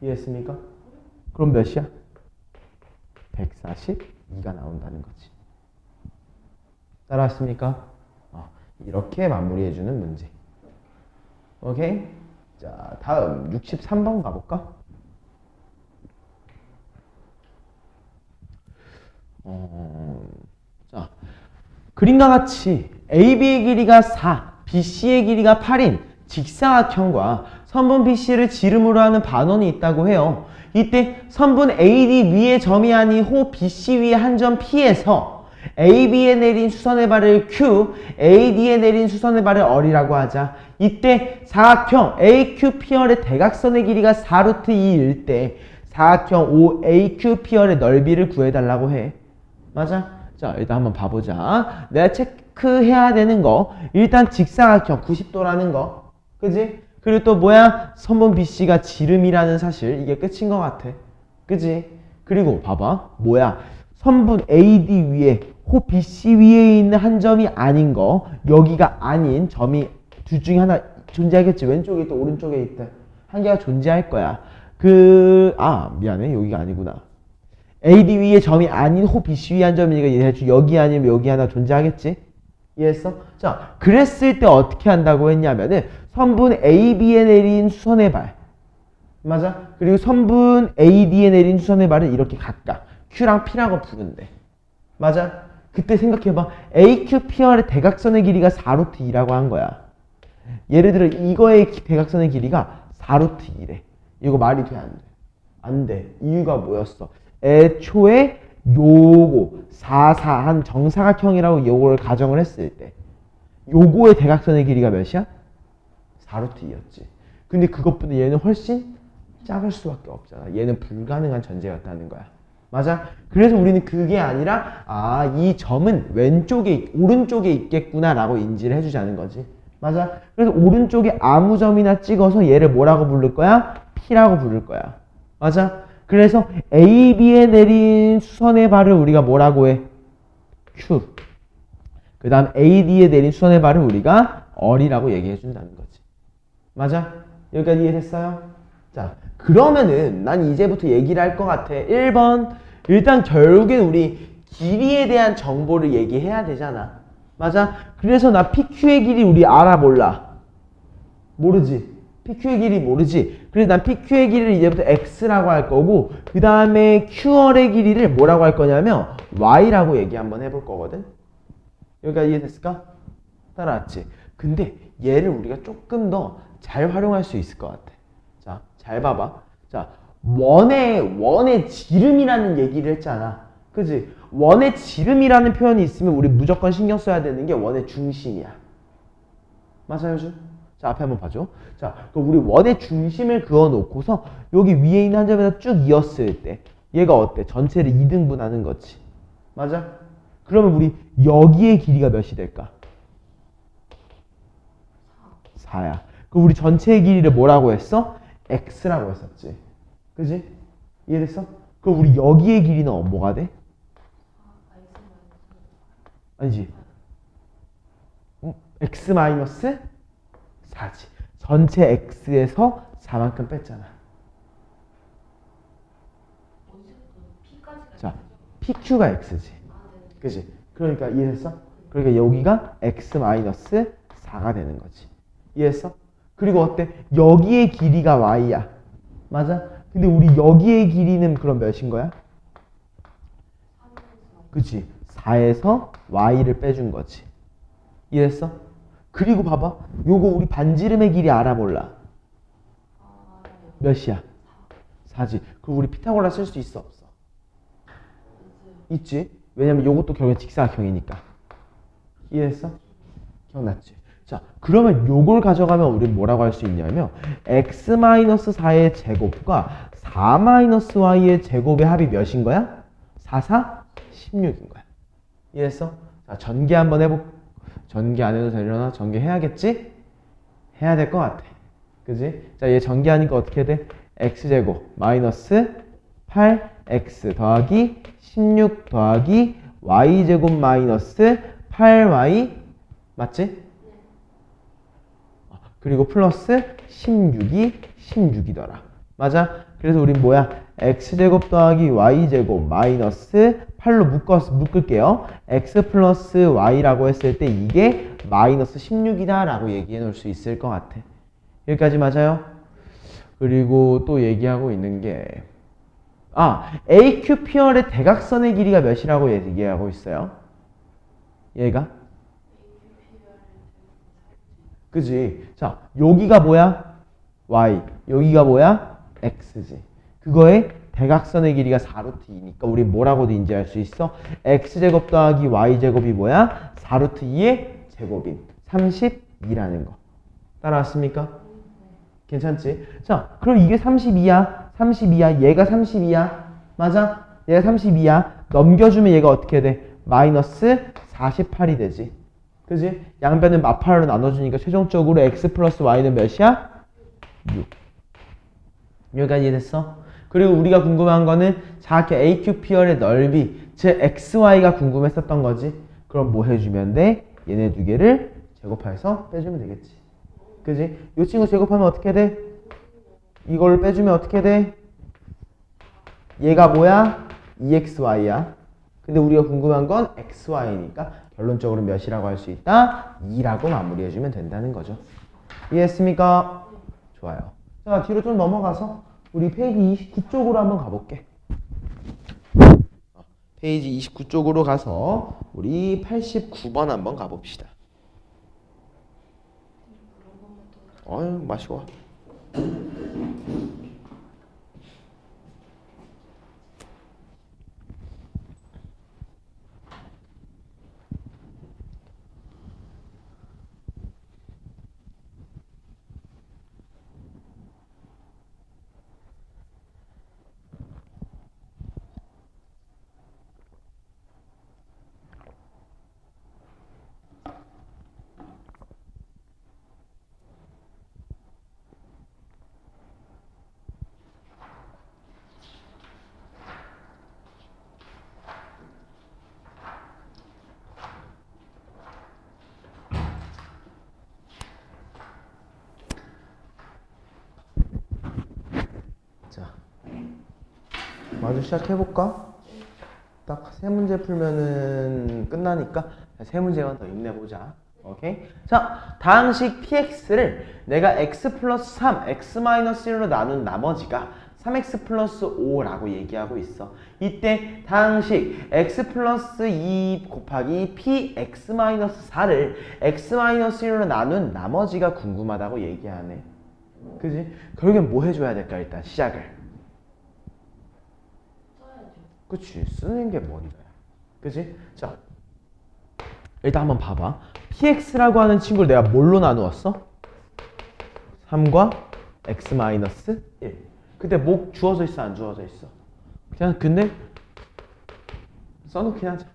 이해했습니까? 그럼 몇이야? 142가 나온다는 거지. 따라왔습니까? 이렇게 마무리해주는 문제. 오케이? 자, 다음 63번 가볼까? 자, 그림과 같이 AB의 길이가 4, BC의 길이가 8인 직사각형과 선분 BC를 지름으로 하는 반원이 있다고 해요. 이때 선분 AD 위의 점이 아닌 호 BC 위의 한 점 P에서 AB에 내린 수선의 발을 Q, AD에 내린 수선의 발을 R이라고 하자. 이때 사각형 AQPR의 대각선의 길이가 4루트 2일 때 사각형 OAQPR의 넓이를 구해달라고 해. 맞아? 자, 일단 한번 봐보자. 내가 체크해야 되는 거. 일단 직사각형 90도라는 거. 그지? 그리고 또 뭐야? 선분 BC가 지름이라는 사실. 이게 끝인 것 같아. 그지? 그리고 봐봐. 뭐야? 선분 AD 위에 호 BC 위에 있는 한 점이 아닌 거. 여기가 아닌 점이 둘 중에 하나 존재하겠지. 왼쪽에 있다, 오른쪽에 있다. 한 개가 존재할 거야. 미안해. 여기가 아니구나. AD 위에 점이 아닌 호 BC 위에 한 점이니까 대충 여기 아니면 여기 하나 존재하겠지? 이해했어? 자, 그랬을 때 어떻게 한다고 했냐면은 선분 AB에 내린 수선의 발. 맞아? 그리고 선분 AD에 내린 수선의 발은 이렇게 각각 Q랑 P라고 부른대. 맞아? 그때 생각해봐. AQPR의 대각선의 길이가 4루트 2라고 한 거야. 예를 들어 이거의 대각선의 길이가 4루트 2래. 이거 말이 돼? 안 돼? 안 돼. 이유가 뭐였어? 애초에 요거 4한 정사각형이라고 요거를 가정을 했을 때 요거의 대각선의 길이가 몇이야? 4루트 2였지. 근데 그것보다 얘는 훨씬 작을 수밖에 없잖아. 얘는 불가능한 전제였다는 거야. 맞아? 그래서 우리는 그게 아니라 이 점은 오른쪽에 있겠구나 라고 인지를 해주자는 거지. 맞아? 그래서 오른쪽에 아무 점이나 찍어서 얘를 뭐라고 부를 거야? P라고 부를 거야. 맞아? 그래서 AB에 내린 수선의 발을 우리가 뭐라고 해? Q. 그 다음 AD에 내린 수선의 발을 우리가 R이라고 얘기해 준다는 거지. 맞아? 여기까지 이해됐어요? 자, 그러면은 난 이제부터 얘기를 할 것 같아. 1번. 일단 결국엔 우리 길이에 대한 정보를 얘기해야 되잖아. 맞아? 그래서 나 PQ의 길이 우리 알아 몰라? 모르지. PQ의 길이 모르지. 그래서 난 PQ의 길이를 이제부터 X라고 할 거고 그 다음에 QR의 길이를 뭐라고 할 거냐면 Y라고 얘기 한번 해볼 거거든. 여기까지 이해됐을까? 따라왔지? 근데 얘를 우리가 조금 더 잘 활용할 수 있을 것 같아. 자, 잘 봐봐. 자, 원의 지름이라는 얘기를 했잖아. 그치? 원의 지름이라는 표현이 있으면 우리 무조건 신경 써야 되는 게 원의 중심이야. 맞아요, 준? 자, 앞에 한번 봐줘. 자, 그럼 우리 원의 중심을 그어놓고서 여기 위에 있는 한 점에다 쭉 이었을 때 얘가 어때? 전체를 2등분하는 거지. 맞아? 그러면 우리 여기의 길이가 몇이 될까? 4야. 그럼 우리 전체의 길이를 뭐라고 했어? X라고 했었지. 그지? 이해됐어? 그럼 우리 여기의 길이는 뭐가 돼? 아니지. X-4지. 전체 X에서 4만큼 뺐잖아. 자, PQ가 X지. 그지? 그러니까 이해했어? 그러니까 여기가 X-4가 되는 거지. 이해했어? 그리고 어때? 여기의 길이가 Y야. 맞아? 근데 우리 여기의 길이는 그럼 몇인 거야? 그치? 4에서 Y를 빼준 거지. 이해했어? 그리고 봐봐. 요거 우리 반지름의 길이 알아 몰라? 몇이야? 4지. 그럼 우리 피타고라 쓸 수 있어 없어? 있지? 왜냐면 요것도 결국엔 직사각형이니까. 이해했어? 기억났지? 자, 그러면 요걸 가져가면 우리 뭐라고 할 수 있냐면 x-4의 제곱과 4-y의 제곱의 합이 몇인 거야? 4, 4, 16인 거야. 이해했어? 자, 전개 한번 해보. 전개 안 해도 되려나? 전개 해야겠지? 해야 될 것 같아. 그지? 자, 얘 전개하니까 어떻게 돼? x제곱 마이너스 8x 더하기 16 더하기 y제곱 마이너스 8y 맞지? 그리고 플러스 16이더라. 맞아? 그래서 우린 뭐야? x제곱 더하기 y제곱 마이너스 8로 묶을게요. x 플러스 y라고 했을 때 이게 마이너스 16이다 라고 얘기해 놓을 수 있을 것 같아. 여기까지 맞아요? 그리고 또 얘기하고 있는 게 AQPR의 대각선의 길이가 몇이라고 얘기하고 있어요? 얘가? 그지? 자, 여기가 뭐야? y. 여기가 뭐야? x지. 그거의 대각선의 길이가 4루트 2니까 우리 뭐라고도 인지할 수 있어? x제곱 더하기 y제곱이 뭐야? 4루트 2의 제곱인 32라는 거. 따라왔습니까? 괜찮지? 자, 그럼 이게 32야. 32야. 얘가 32야. 맞아? 얘가 32야. 넘겨주면 얘가 어떻게 돼? 마이너스 48이 되지. 그지? 양변을 마파로 나눠주니까 최종적으로 x 플러스 y는 몇이야? 6. 여기까지 이해됐어? 그리고 우리가 궁금한 거는 정확히 AQPR의 넓이, 즉 XY가 궁금했었던 거지. 그럼 뭐 해주면 돼? 얘네 두 개를 제곱해서 빼주면 되겠지. 그지? 이 친구 제곱하면 어떻게 돼? 이걸 빼주면 어떻게 돼? 얘가 뭐야? 2XY야. 근데 우리가 궁금한 건 XY니까 결론적으로 몇이라고 할 수 있다? 2라고 마무리해주면 된다는 거죠. 이해했습니까? 좋아요. 자, 뒤로 좀 넘어가서 우리 페이지 29쪽으로 한번 가볼게. 페이지 29쪽으로 가서 우리 89번 한번 가봅시다. 어휴, 마시고 와. 자, 마저 시작해볼까? 딱 세 문제 풀면은 끝나니까 세 문제만 더 힘내보자. 오케이? 자, 다항식 px를 내가 x 플러스 3, x 마이너스 1로 나눈 나머지가 3x 플러스 5라고 얘기하고 있어. 이때 다항식 x 플러스 2 곱하기 px 마이너스 4를 x 마이너스 1로 나눈 나머지가 궁금하다고 얘기하네. 그지? 결국엔 뭐 해줘야 될까? 일단 시작을. 그치? 쓰는 게 먼저야. 그지? 자, 일단 한번 봐봐. px라고 하는 친구를 내가 뭘로 나누었어? 3과 x 마이너스 1. 근데 뭐 주어져 있어? 안 주어져 있어? 그냥 근데 써놓긴 하자.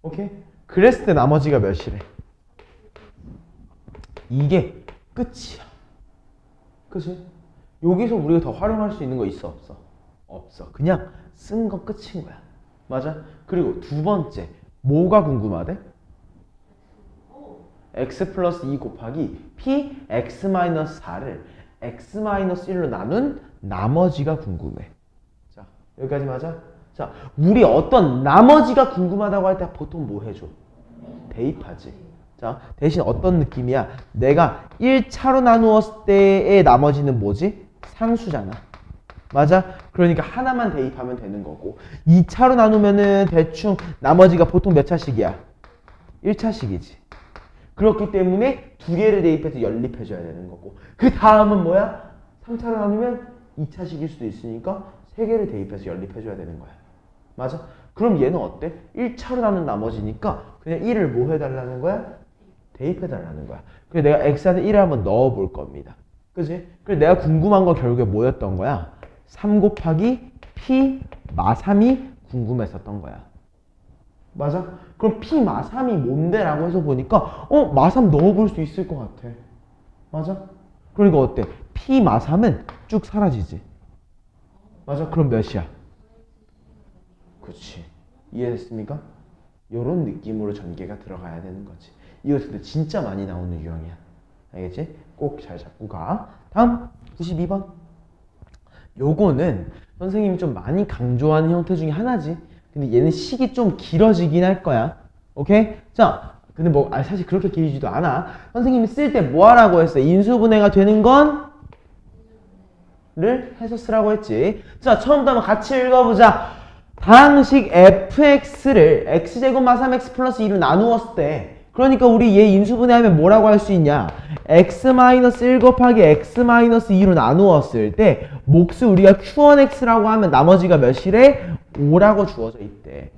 오케이? 그랬을 때 나머지가 몇이래? 이게 끝이야. 그치? 여기서 우리가 더 활용할 수 있는 거 있어? 없어? 없어. 그냥 쓴 거 끝인 거야. 맞아? 그리고 두 번째, 뭐가 궁금하대? x 플러스 2 곱하기 p x 마이너스 4를 x 마이너스 1로 나눈 나머지가 궁금해. 자, 여기까지 맞아? 자, 우리 어떤 나머지가 궁금하다고 할 때 보통 뭐 해줘? 대입하지. 자, 대신 어떤 느낌이야? 내가 1차로 나누었을 때의 나머지는 뭐지? 상수잖아. 맞아? 그러니까 하나만 대입하면 되는 거고 2차로 나누면은 대충 나머지가 보통 몇 차씩이야? 1차씩이지. 그렇기 때문에 두 개를 대입해서 연립해줘야 되는 거고 그 다음은 뭐야? 3차로 나누면 2차씩일 수도 있으니까 세 개를 대입해서 연립해줘야 되는 거야. 맞아? 그럼 얘는 어때? 1차로 나눈 나머지니까 그냥 1을 뭐 해달라는 거야? 대입해달라는 거야. 그래서 내가 x한테 1을 한번 넣어볼 겁니다. 그지? 그래서 내가 궁금한 건 결국에 뭐였던 거야? 3 곱하기 p 마3이 궁금했었던 거야. 맞아? 그럼 p 마3이 뭔데? 라고 해서 보니까 마3 넣어볼 수 있을 것 같아. 맞아? 그러니까 어때? p 마3은 쭉 사라지지. 맞아? 그럼 몇이야? 그렇지. 이해됐습니까? 요런 느낌으로 전개가 들어가야 되는 거지. 이거 근데 진짜 많이 나오는 유형이야. 알겠지? 꼭 잘 잡고 가. 다음 92번. 요거는 선생님이 좀 많이 강조하는 형태 중에 하나지. 근데 얘는 식이 좀 길어지긴 할 거야. 오케이? 자, 근데 뭐 사실 그렇게 길지도 않아. 선생님이 쓸 때 뭐 하라고 했어? 인수분해가 되는 건? 를 해서 쓰라고 했지. 자, 처음부터 한번 같이 읽어보자. 다항식 fx를 x제곱 마 3x 플러스 2로 나누었을 때, 그러니까 우리 얘 인수분해하면 뭐라고 할 수 있냐? x-1 곱하기 x-2로 나누었을 때 몫을 우리가 q1x라고 하면 나머지가 몇이래? 5라고 주어져 있대.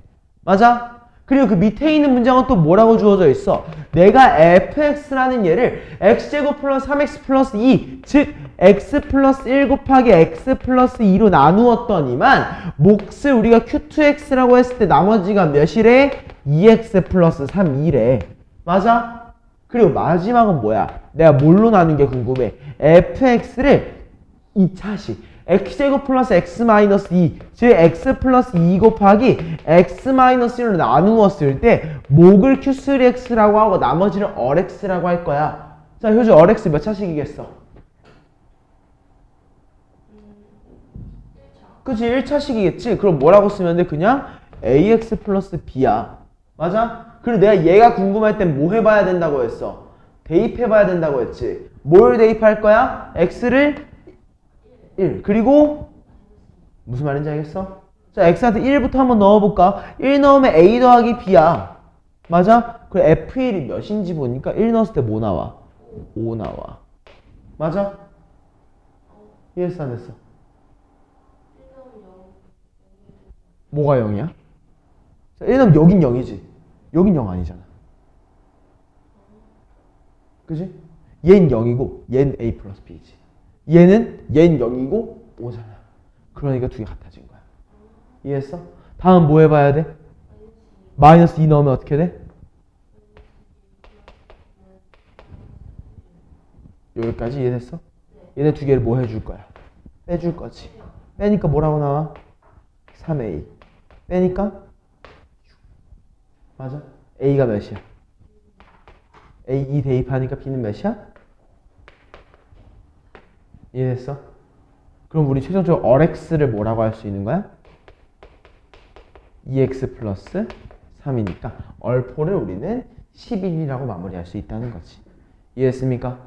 맞아? 그리고 그 밑에 있는 문장은 또 뭐라고 주어져 있어? 내가 fx라는 얘를 x제곱 플러스 3x 플러스 2, 즉 x 플러스 1 곱하기 x 플러스 2로 나누었더니만 몫을 우리가 q2x라고 했을 때 나머지가 몇이래? 2x 플러스 3이래. 맞아? 그리고 마지막은 뭐야? 내가 뭘로 나눈 게 궁금해. fx를 2차식 x제곱 플러스 x 마이너스 2, 즉 x 플러스 2 곱하기 x 마이너스 1로 나누었을 때 목을 q3x라고 하고 나머지를 rx라고 할 거야. 자, 효주 rx 몇 차식이겠어? 그치? 1차식이겠지? 그럼 뭐라고 쓰면 돼? 그냥 ax 플러스 b야. 맞아? 그리고 내가 얘가 궁금할 땐 뭐 해봐야 된다고 했어? 대입해봐야 된다고 했지. 뭘 대입할 거야? x를 1. 그리고 무슨 말인지 알겠어? 자, x한테 1부터 한번 넣어볼까? 1 넣으면 a 더하기 b야. 맞아? 그리고 f1이 몇인지 보니까 1 넣었을 때 뭐 나와? 5 나와. 맞아? 이해했어 안 했어? 뭐가 0이야? 자, 1 넣으면 여긴 0이지. 여긴 0 아니잖아. 그지? 얘는 0이고 얘는 a 플러스 b지. 얘는 0이고 5잖아. 그러니까 두 개 같아진 거야. 이해했어? 다음 뭐 해봐야 돼? 마이너스 2 넣으면 어떻게 돼? 여기까지 이해됐어? 얘네 두 개를 뭐 해줄 거야? 빼줄 거지. 빼니까 뭐라고 나와? 3a. 빼니까? 맞아? a가 몇이야? a 2 대입하니까 b는 몇이야? 이해됐어? 그럼 우리 최종적으로 rx를 뭐라고 할 수 있는 거야? 2x 플러스 3이니까 얼포를 우리는 11이라고 마무리할 수 있다는 거지. 이해했습니까?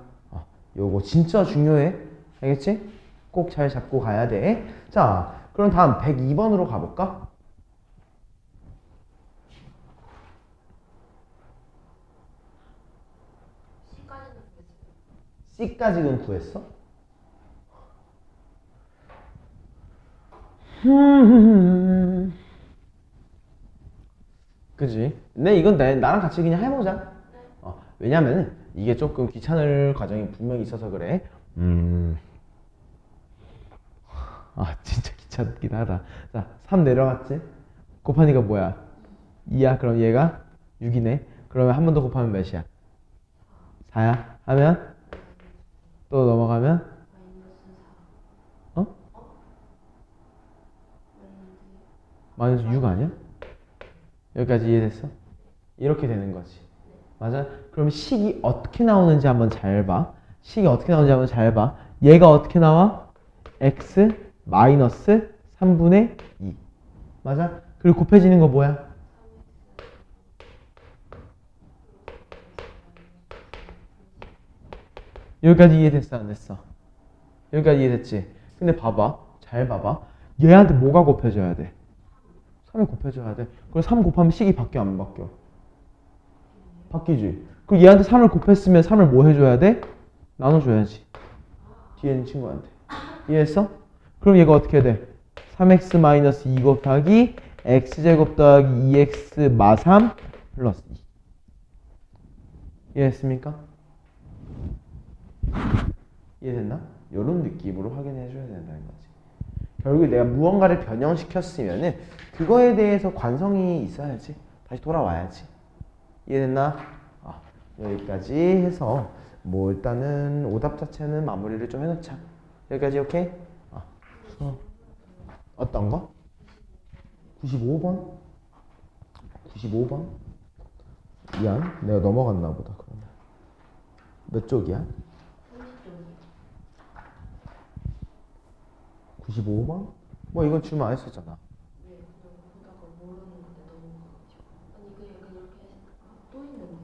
요거 진짜 중요해. 알겠지? 꼭 잘 잡고 가야 돼. 자, 그럼 다음 102번으로 가볼까? C까지는 구했어? 그지? 근데 이건 나랑 같이 그냥 해보자. 왜냐면은 이게 조금 귀찮을 과정이 분명히 있어서 그래. 진짜 귀찮긴 하다. 자, 3 내려갔지? 곱하니까 뭐야? 2야. 그럼 얘가 6이네. 그러면 한 번 더 곱하면 몇이야? 4야. 하면 또 넘어가면 마이너스 6 아니야? 여기까지 이해됐어? 이렇게 되는 거지. 맞아? 그럼 식이 어떻게 나오는지 한번 잘 봐. 식이 어떻게 나오는지 한번 잘 봐. 얘가 어떻게 나와? x 마이너스 3분의 2. 맞아? 그리고 곱해지는 거 뭐야? 여기까지 이해됐어 안 됐어? 여기까지 이해됐지? 근데 봐봐. 잘 봐봐. 얘한테 뭐가 곱해져야 돼? 3이 곱해져야 돼. 그럼 3 곱하면 식이 바뀌어 안 바뀌어? 바뀌지. 그리고 얘한테 3을 곱했으면 3을 뭐 해줘야 돼? 나눠줘야지. 뒤에 있는 친구한테. 이해했어? 그럼 얘가 어떻게 돼? 3x 마이너스 2 곱하기 x제곱 더하기 2x 마 3 플러스 2. 이해했습니까? 이해됐나? 이런 느낌으로 확인해 줘야 된다는 거지. 결국 내가 무언가를 변형시켰으면은 그거에 대해서 관성이 있어야지. 다시 돌아와야지. 이해됐나? 여기까지 해서 뭐 일단은 오답 자체는 마무리를 좀 해놓자. 여기까지 오케이? 어떤 거? 95번? 95번? 미안, 내가 넘어갔나 보다. 그러면 몇 쪽이야? 95번? 뭐 이건 질문 안 했었잖아. 네, 그냥 보다가 모르는 건데 넘어가가지고. 아니 그 약간 이렇게 또 있는데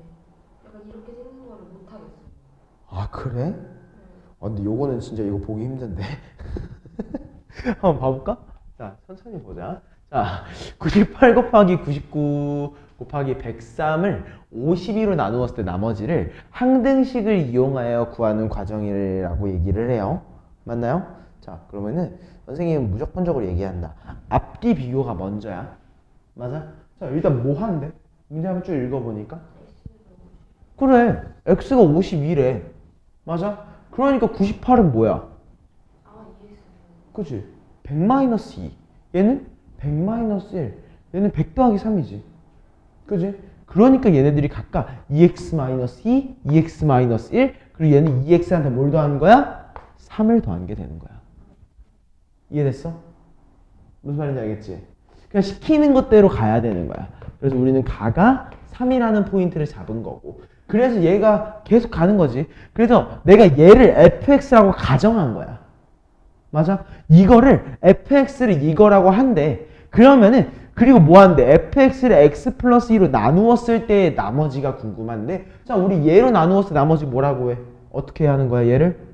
약간 이렇게 생긴 거를 못 하겠어. 아 그래? 근데 요거는 진짜 이거 보기 힘든데. 한번 봐볼까? 자, 천천히 보자. 자, 98 곱하기 99 곱하기 103을 52로 나누었을 때 나머지를 항등식을 이용하여 구하는 과정이라고 얘기를 해요. 맞나요? 자, 그러면은 선생님은 무조건적으로 얘기한다. 앞뒤 비교가 먼저야. 맞아? 자, 일단 뭐 한대? 문제 한번 쭉 읽어보니까. 그래, x가 52래. 맞아? 그러니까 98은 뭐야? 그치? 100-2. 얘는 100-1. 얘는 100 더하기 3이지. 그치? 그러니까 얘네들이 각각 2x-2, 2x-1, 그리고 얘는 2x한테 뭘 더하는 거야? 3을 더한 게 되는 거야. 이해됐어? 무슨 말인지 알겠지? 그냥 시키는 것대로 가야 되는 거야. 그래서 우리는 가가 3이라는 포인트를 잡은 거고, 그래서 얘가 계속 가는 거지. 그래서 내가 얘를 fx라고 가정한 거야. 맞아? 이거를 fx를 이거라고 한대. 그러면은 그리고 뭐 한대? fx를 x 플러스 2로 나누었을 때의 나머지가 궁금한데, 자, 우리 얘로 나누었을 때 나머지 뭐라고 해? 어떻게 해야 하는 거야? 얘를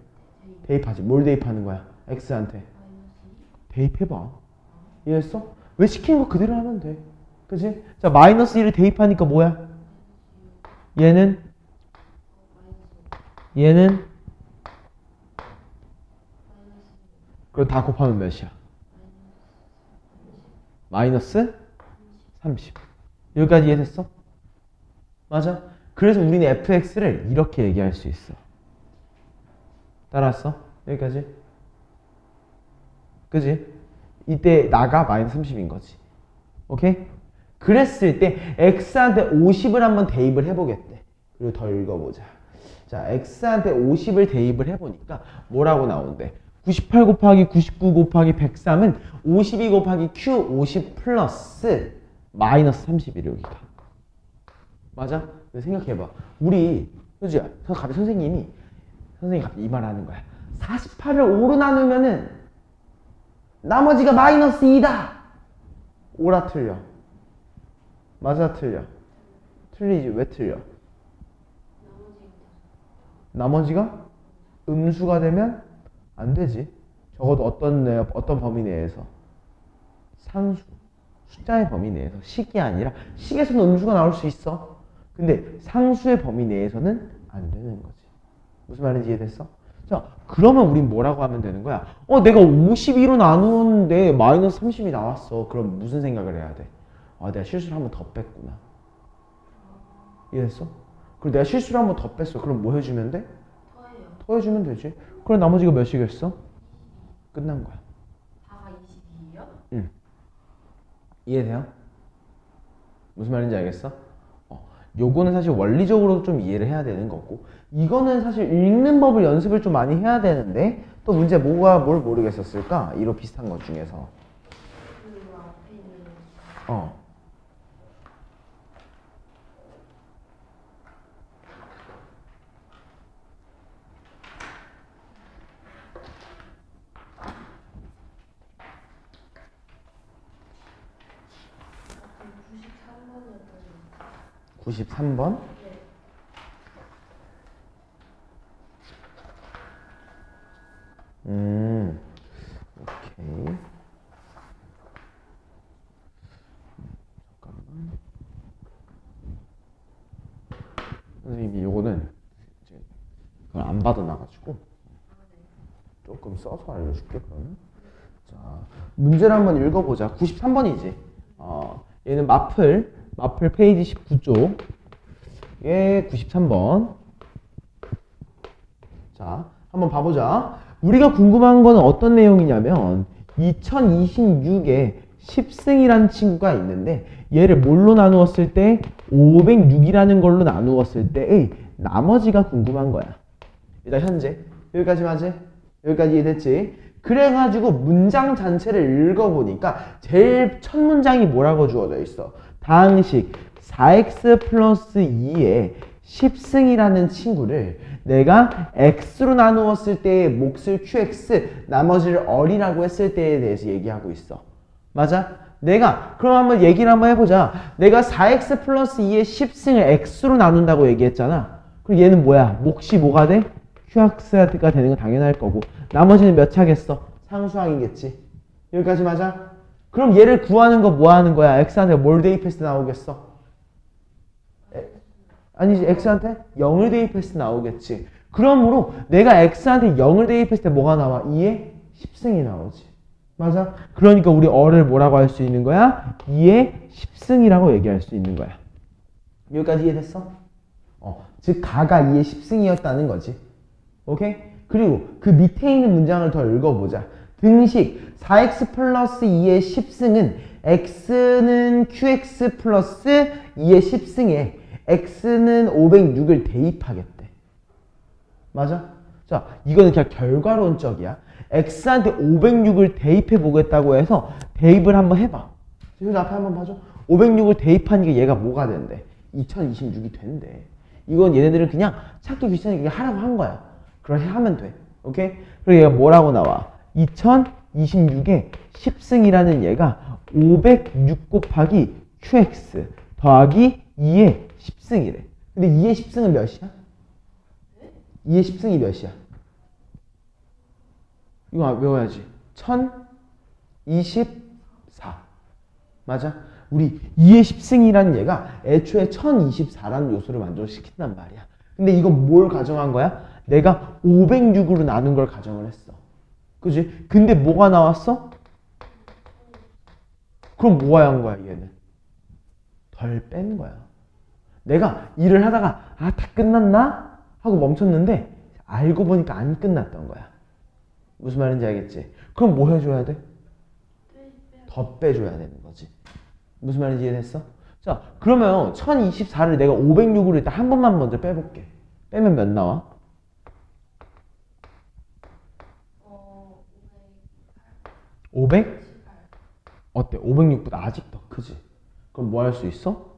대입하지. 뭘 대입하는 거야? x한테 대입해봐. 이해했어? 왜 시키는 거 그대로 하면 돼. 그치? 자, 마이너스 1을 대입하니까 뭐야? 얘는 그럼 다 곱하면 몇이야? 마이너스 30. 여기까지 이해됐어? 맞아? 그래서 우리는 fx를 이렇게 얘기할 수 있어. 따라왔어? 여기까지? 그지? 이때 나가 마이너스 30인 거지. 오케이? 그랬을 때 x한테 50을 한번 대입을 해보겠대. 그리고 더 읽어보자. 자, x한테 50을 대입을 해보니까 뭐라고 나온대? 98 곱하기 99 곱하기 103은 52 곱하기 q 50 플러스 마이너스 31이 여기가. 맞아? 생각해봐. 우리 그지? 갑자기 선생님이 갑자기 이 말 하는 거야. 48을 5로 나누면은 나머지가 마이너스 2다. 오라 틀려. 맞아 틀려. 틀리지. 왜 틀려? 나머지가 음수가 되면 안 되지. 적어도 어떤 범위 내에서 상수, 숫자의 범위 내에서 식이 아니라 식에서는 음수가 나올 수 있어. 근데 상수의 범위 내에서는 안 되는 거지. 무슨 말인지 이해됐어? 자, 그러면 우린 뭐라고 하면 되는 거야? 내가 52로 나누는데 마이너스 30이 나왔어. 그럼 무슨 생각을 해야 돼? 내가 실수를 한 번 더 뺐구나. 이해됐어? 그리고 내가 실수를 한 번 더 뺐어. 그럼 뭐 해주면 돼? 더해주면 되지. 그럼 나머지가 몇이겠어? 끝난 거야. 4가 22예요? 응. 이해돼요? 무슨 말인지 알겠어? 요거는 사실 원리적으로 좀 이해를 해야 되는 거고, 이거는 사실 읽는 법을 연습을 좀 많이 해야 되는데, 또 문제 뭘 모르겠었을까? 이로 비슷한 것 중에서. 그 앞에 있는 어. 그 93번이었던 93번? 네. 오케이. 잠깐만. 선생님이 요거는 이제 그걸 안 받아놔가지고 조금 써서 알려줄게, 그러면. 자, 문제를 한번 읽어보자. 93번이지. 얘는 마플 페이지 19쪽. 예, 93번. 자, 한번 봐보자. 우리가 궁금한 거는 어떤 내용이냐면 2026에 10승이라는 친구가 있는데 얘를 뭘로 나누었을 때 506이라는 걸로 나누었을 때의 나머지가 궁금한 거야. 일단 현재 여기까지 맞지? 여기까지 이해됐지? 그래가지고 문장 전체를 읽어보니까 제일 첫 문장이 뭐라고 주어져 있어? 다항식 4x 플러스 2의 10승이라는 친구를 내가 x로 나누었을 때의 몫을 qx, 나머지를 어리라고 했을 때에 대해서 얘기하고 있어. 맞아? 내가 그럼 한번 얘기를 한번 해보자. 내가 4x 플러스 2의 10승을 x로 나눈다고 얘기했잖아. 그럼 얘는 뭐야? 몫이 뭐가 돼? qx가 되는 건 당연할 거고 나머지는 몇 차겠어? 상수항이겠지. 여기까지 맞아? 그럼 얘를 구하는 거 뭐 하는 거야? x한테 뭘 대입했을 때 나오겠어? 아니지, x한테 0을 대입했을 때 나오겠지. 그러므로 내가 x한테 0을 대입했을 때 뭐가 나와? 2의 10승이 나오지. 맞아? 그러니까 우리 어를 뭐라고 할 수 있는 거야? 2의 10승이라고 얘기할 수 있는 거야. 여기까지 이해됐어? 즉 가가 2의 10승이었다는 거지. 오케이? 그리고 그 밑에 있는 문장을 더 읽어보자. 등식 4x 플러스 2의 10승은 x는 qx 플러스 2의 10승에 x는 506을 대입하겠대. 맞아? 자, 이거는 그냥 결과론적이야. x한테 506을 대입해 보겠다고 해서 대입을 한번 해봐. 여기 앞에 한번 봐줘. 506을 대입하니까 얘가 뭐가 된대? 2026이 된대. 이건 얘네들은 그냥 찾기 귀찮으니까 하라고 한 거야. 그렇게 하면 돼. 오케이? 그리고 얘가 뭐라고 나와? 2026에 10승이라는 얘가 506 곱하기 qx 더하기 2의 10승이래. 근데 2의 10승은 몇이야? 2의 10승이 몇이야? 이거 외워야지. 1024. 맞아? 우리 2의 10승이라는 얘가 애초에 1024라는 요소를 만족시킨단 말이야. 근데 이건 뭘 가정한 거야? 내가 506으로 나눈 걸 가정을 했어. 그지? 근데 뭐가 나왔어? 그럼 뭐 해야 한 거야, 얘는? 덜 뺀 거야. 내가 일을 하다가 다 끝났나? 하고 멈췄는데 알고 보니까 안 끝났던 거야. 무슨 말인지 알겠지? 그럼 뭐 해줘야 돼? 더 빼줘야 되는 거지. 무슨 말인지 이해됐어? 자, 그러면 1024를 내가 506으로 일단 한 번만 먼저 빼볼게. 빼면 몇 나와? 500? 어때? 506보다 아직 더 크지? 그럼 뭐 할 수 있어?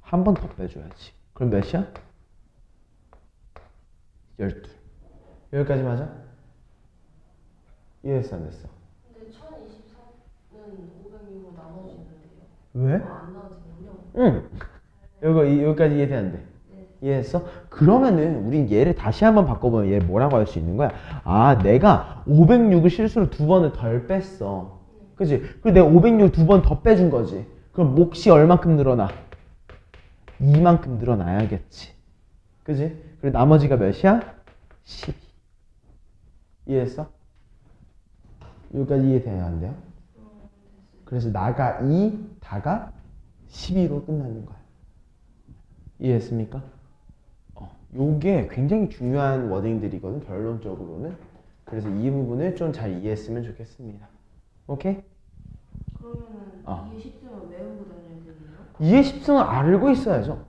한 번 더 빼줘야지. 그럼 몇이야? 12. 여기까지 맞아? 이해했어, 안 됐어? 근데 1024는 506으로 나눠지는데요. 왜? 안 나눠지는군요. 응. 여기까지 이해돼, 안 돼? 네. 이해했어? 그러면은 우린 얘를 다시 한번 바꿔보면 얘 뭐라고 할 수 있는 거야? 아, 내가 506을 실수로 두 번을 덜 뺐어. 그치? 그리고 내가 506 두 번 더 빼준 거지. 그럼 몫이 얼만큼 늘어나? 이만큼 늘어나야겠지. 그치? 그리고 나머지가 몇이야? 12. 이해했어? 여기까지 이해돼야 안 돼요? 그래서 나가 2, 다가 12로 끝나는 거야. 이해했습니까? 요게 굉장히 중요한 워딩들이거든, 결론적으로는. 그래서 이 부분을 좀 잘 이해했으면 좋겠습니다. 오케이? 그러면은 2의 10승을 외우고 다녀야 되네요? 2의 10승을 알고 있어야죠.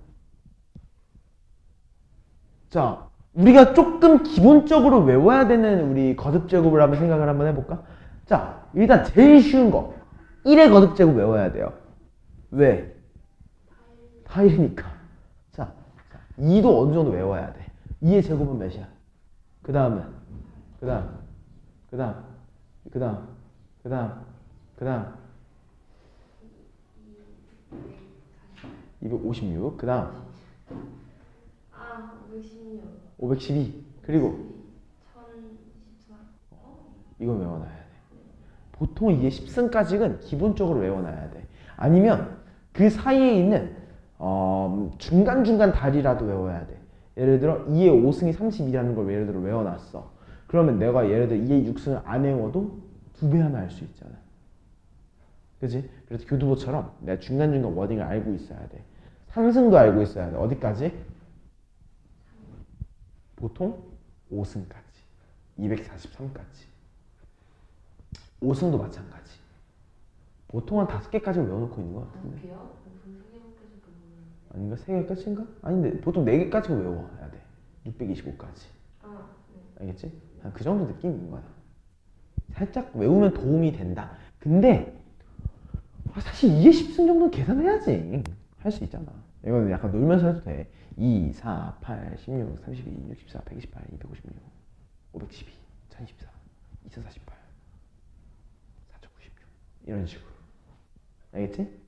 자, 우리가 조금 기본적으로 외워야 되는 우리 거듭제곱을 한번 생각을 한번 해볼까? 자, 일단 제일 쉬운 거 1의 거듭제곱 외워야 돼요. 왜? 타일이니까. 자, 2도 어느 정도 외워야 돼. 2의 제곱은 몇이야? 그 다음 256. 그 다음 516. 512. 그리고 1014. 이건 외워놔야 돼. 보통 이게 10승까지는 기본적으로 외워놔야 돼. 아니면 그 사이에 있는 중간중간 다리라도 외워야 돼. 예를 들어 2의 5승이 32라는 걸 예를 들어 외워놨어. 그러면 내가 예를 들어 2의 6승을 안 외워도 2배 하나 할 수 있잖아. 그치? 그래서 교두보처럼 내가 중간중간 워딩을 알고 있어야 돼. 3승도 알고 있어야 돼. 어디까지? 보통 5승까지, 243까지. 5승도 마찬가지. 보통 한 5개까지 외워놓고 있는 것 같은데. 어게요? 무슨 세계관까지도 모르는. 아닌가? 3개 끝인가? 아닌데 보통 4개까지 외워야 돼. 625까지. 아, 네. 알겠지? 한 그 정도 느낌인 거야. 살짝 외우면 도움이 된다. 근데 사실 2에 10승 정도는 계산해야지. 할 수 있잖아. 이거는 약간 놀면서 해도 돼. 2, 4, 8, 16, 32, 64, 128, 256, 512, 1024, 2448, 4096 이런 식으로. 알겠지?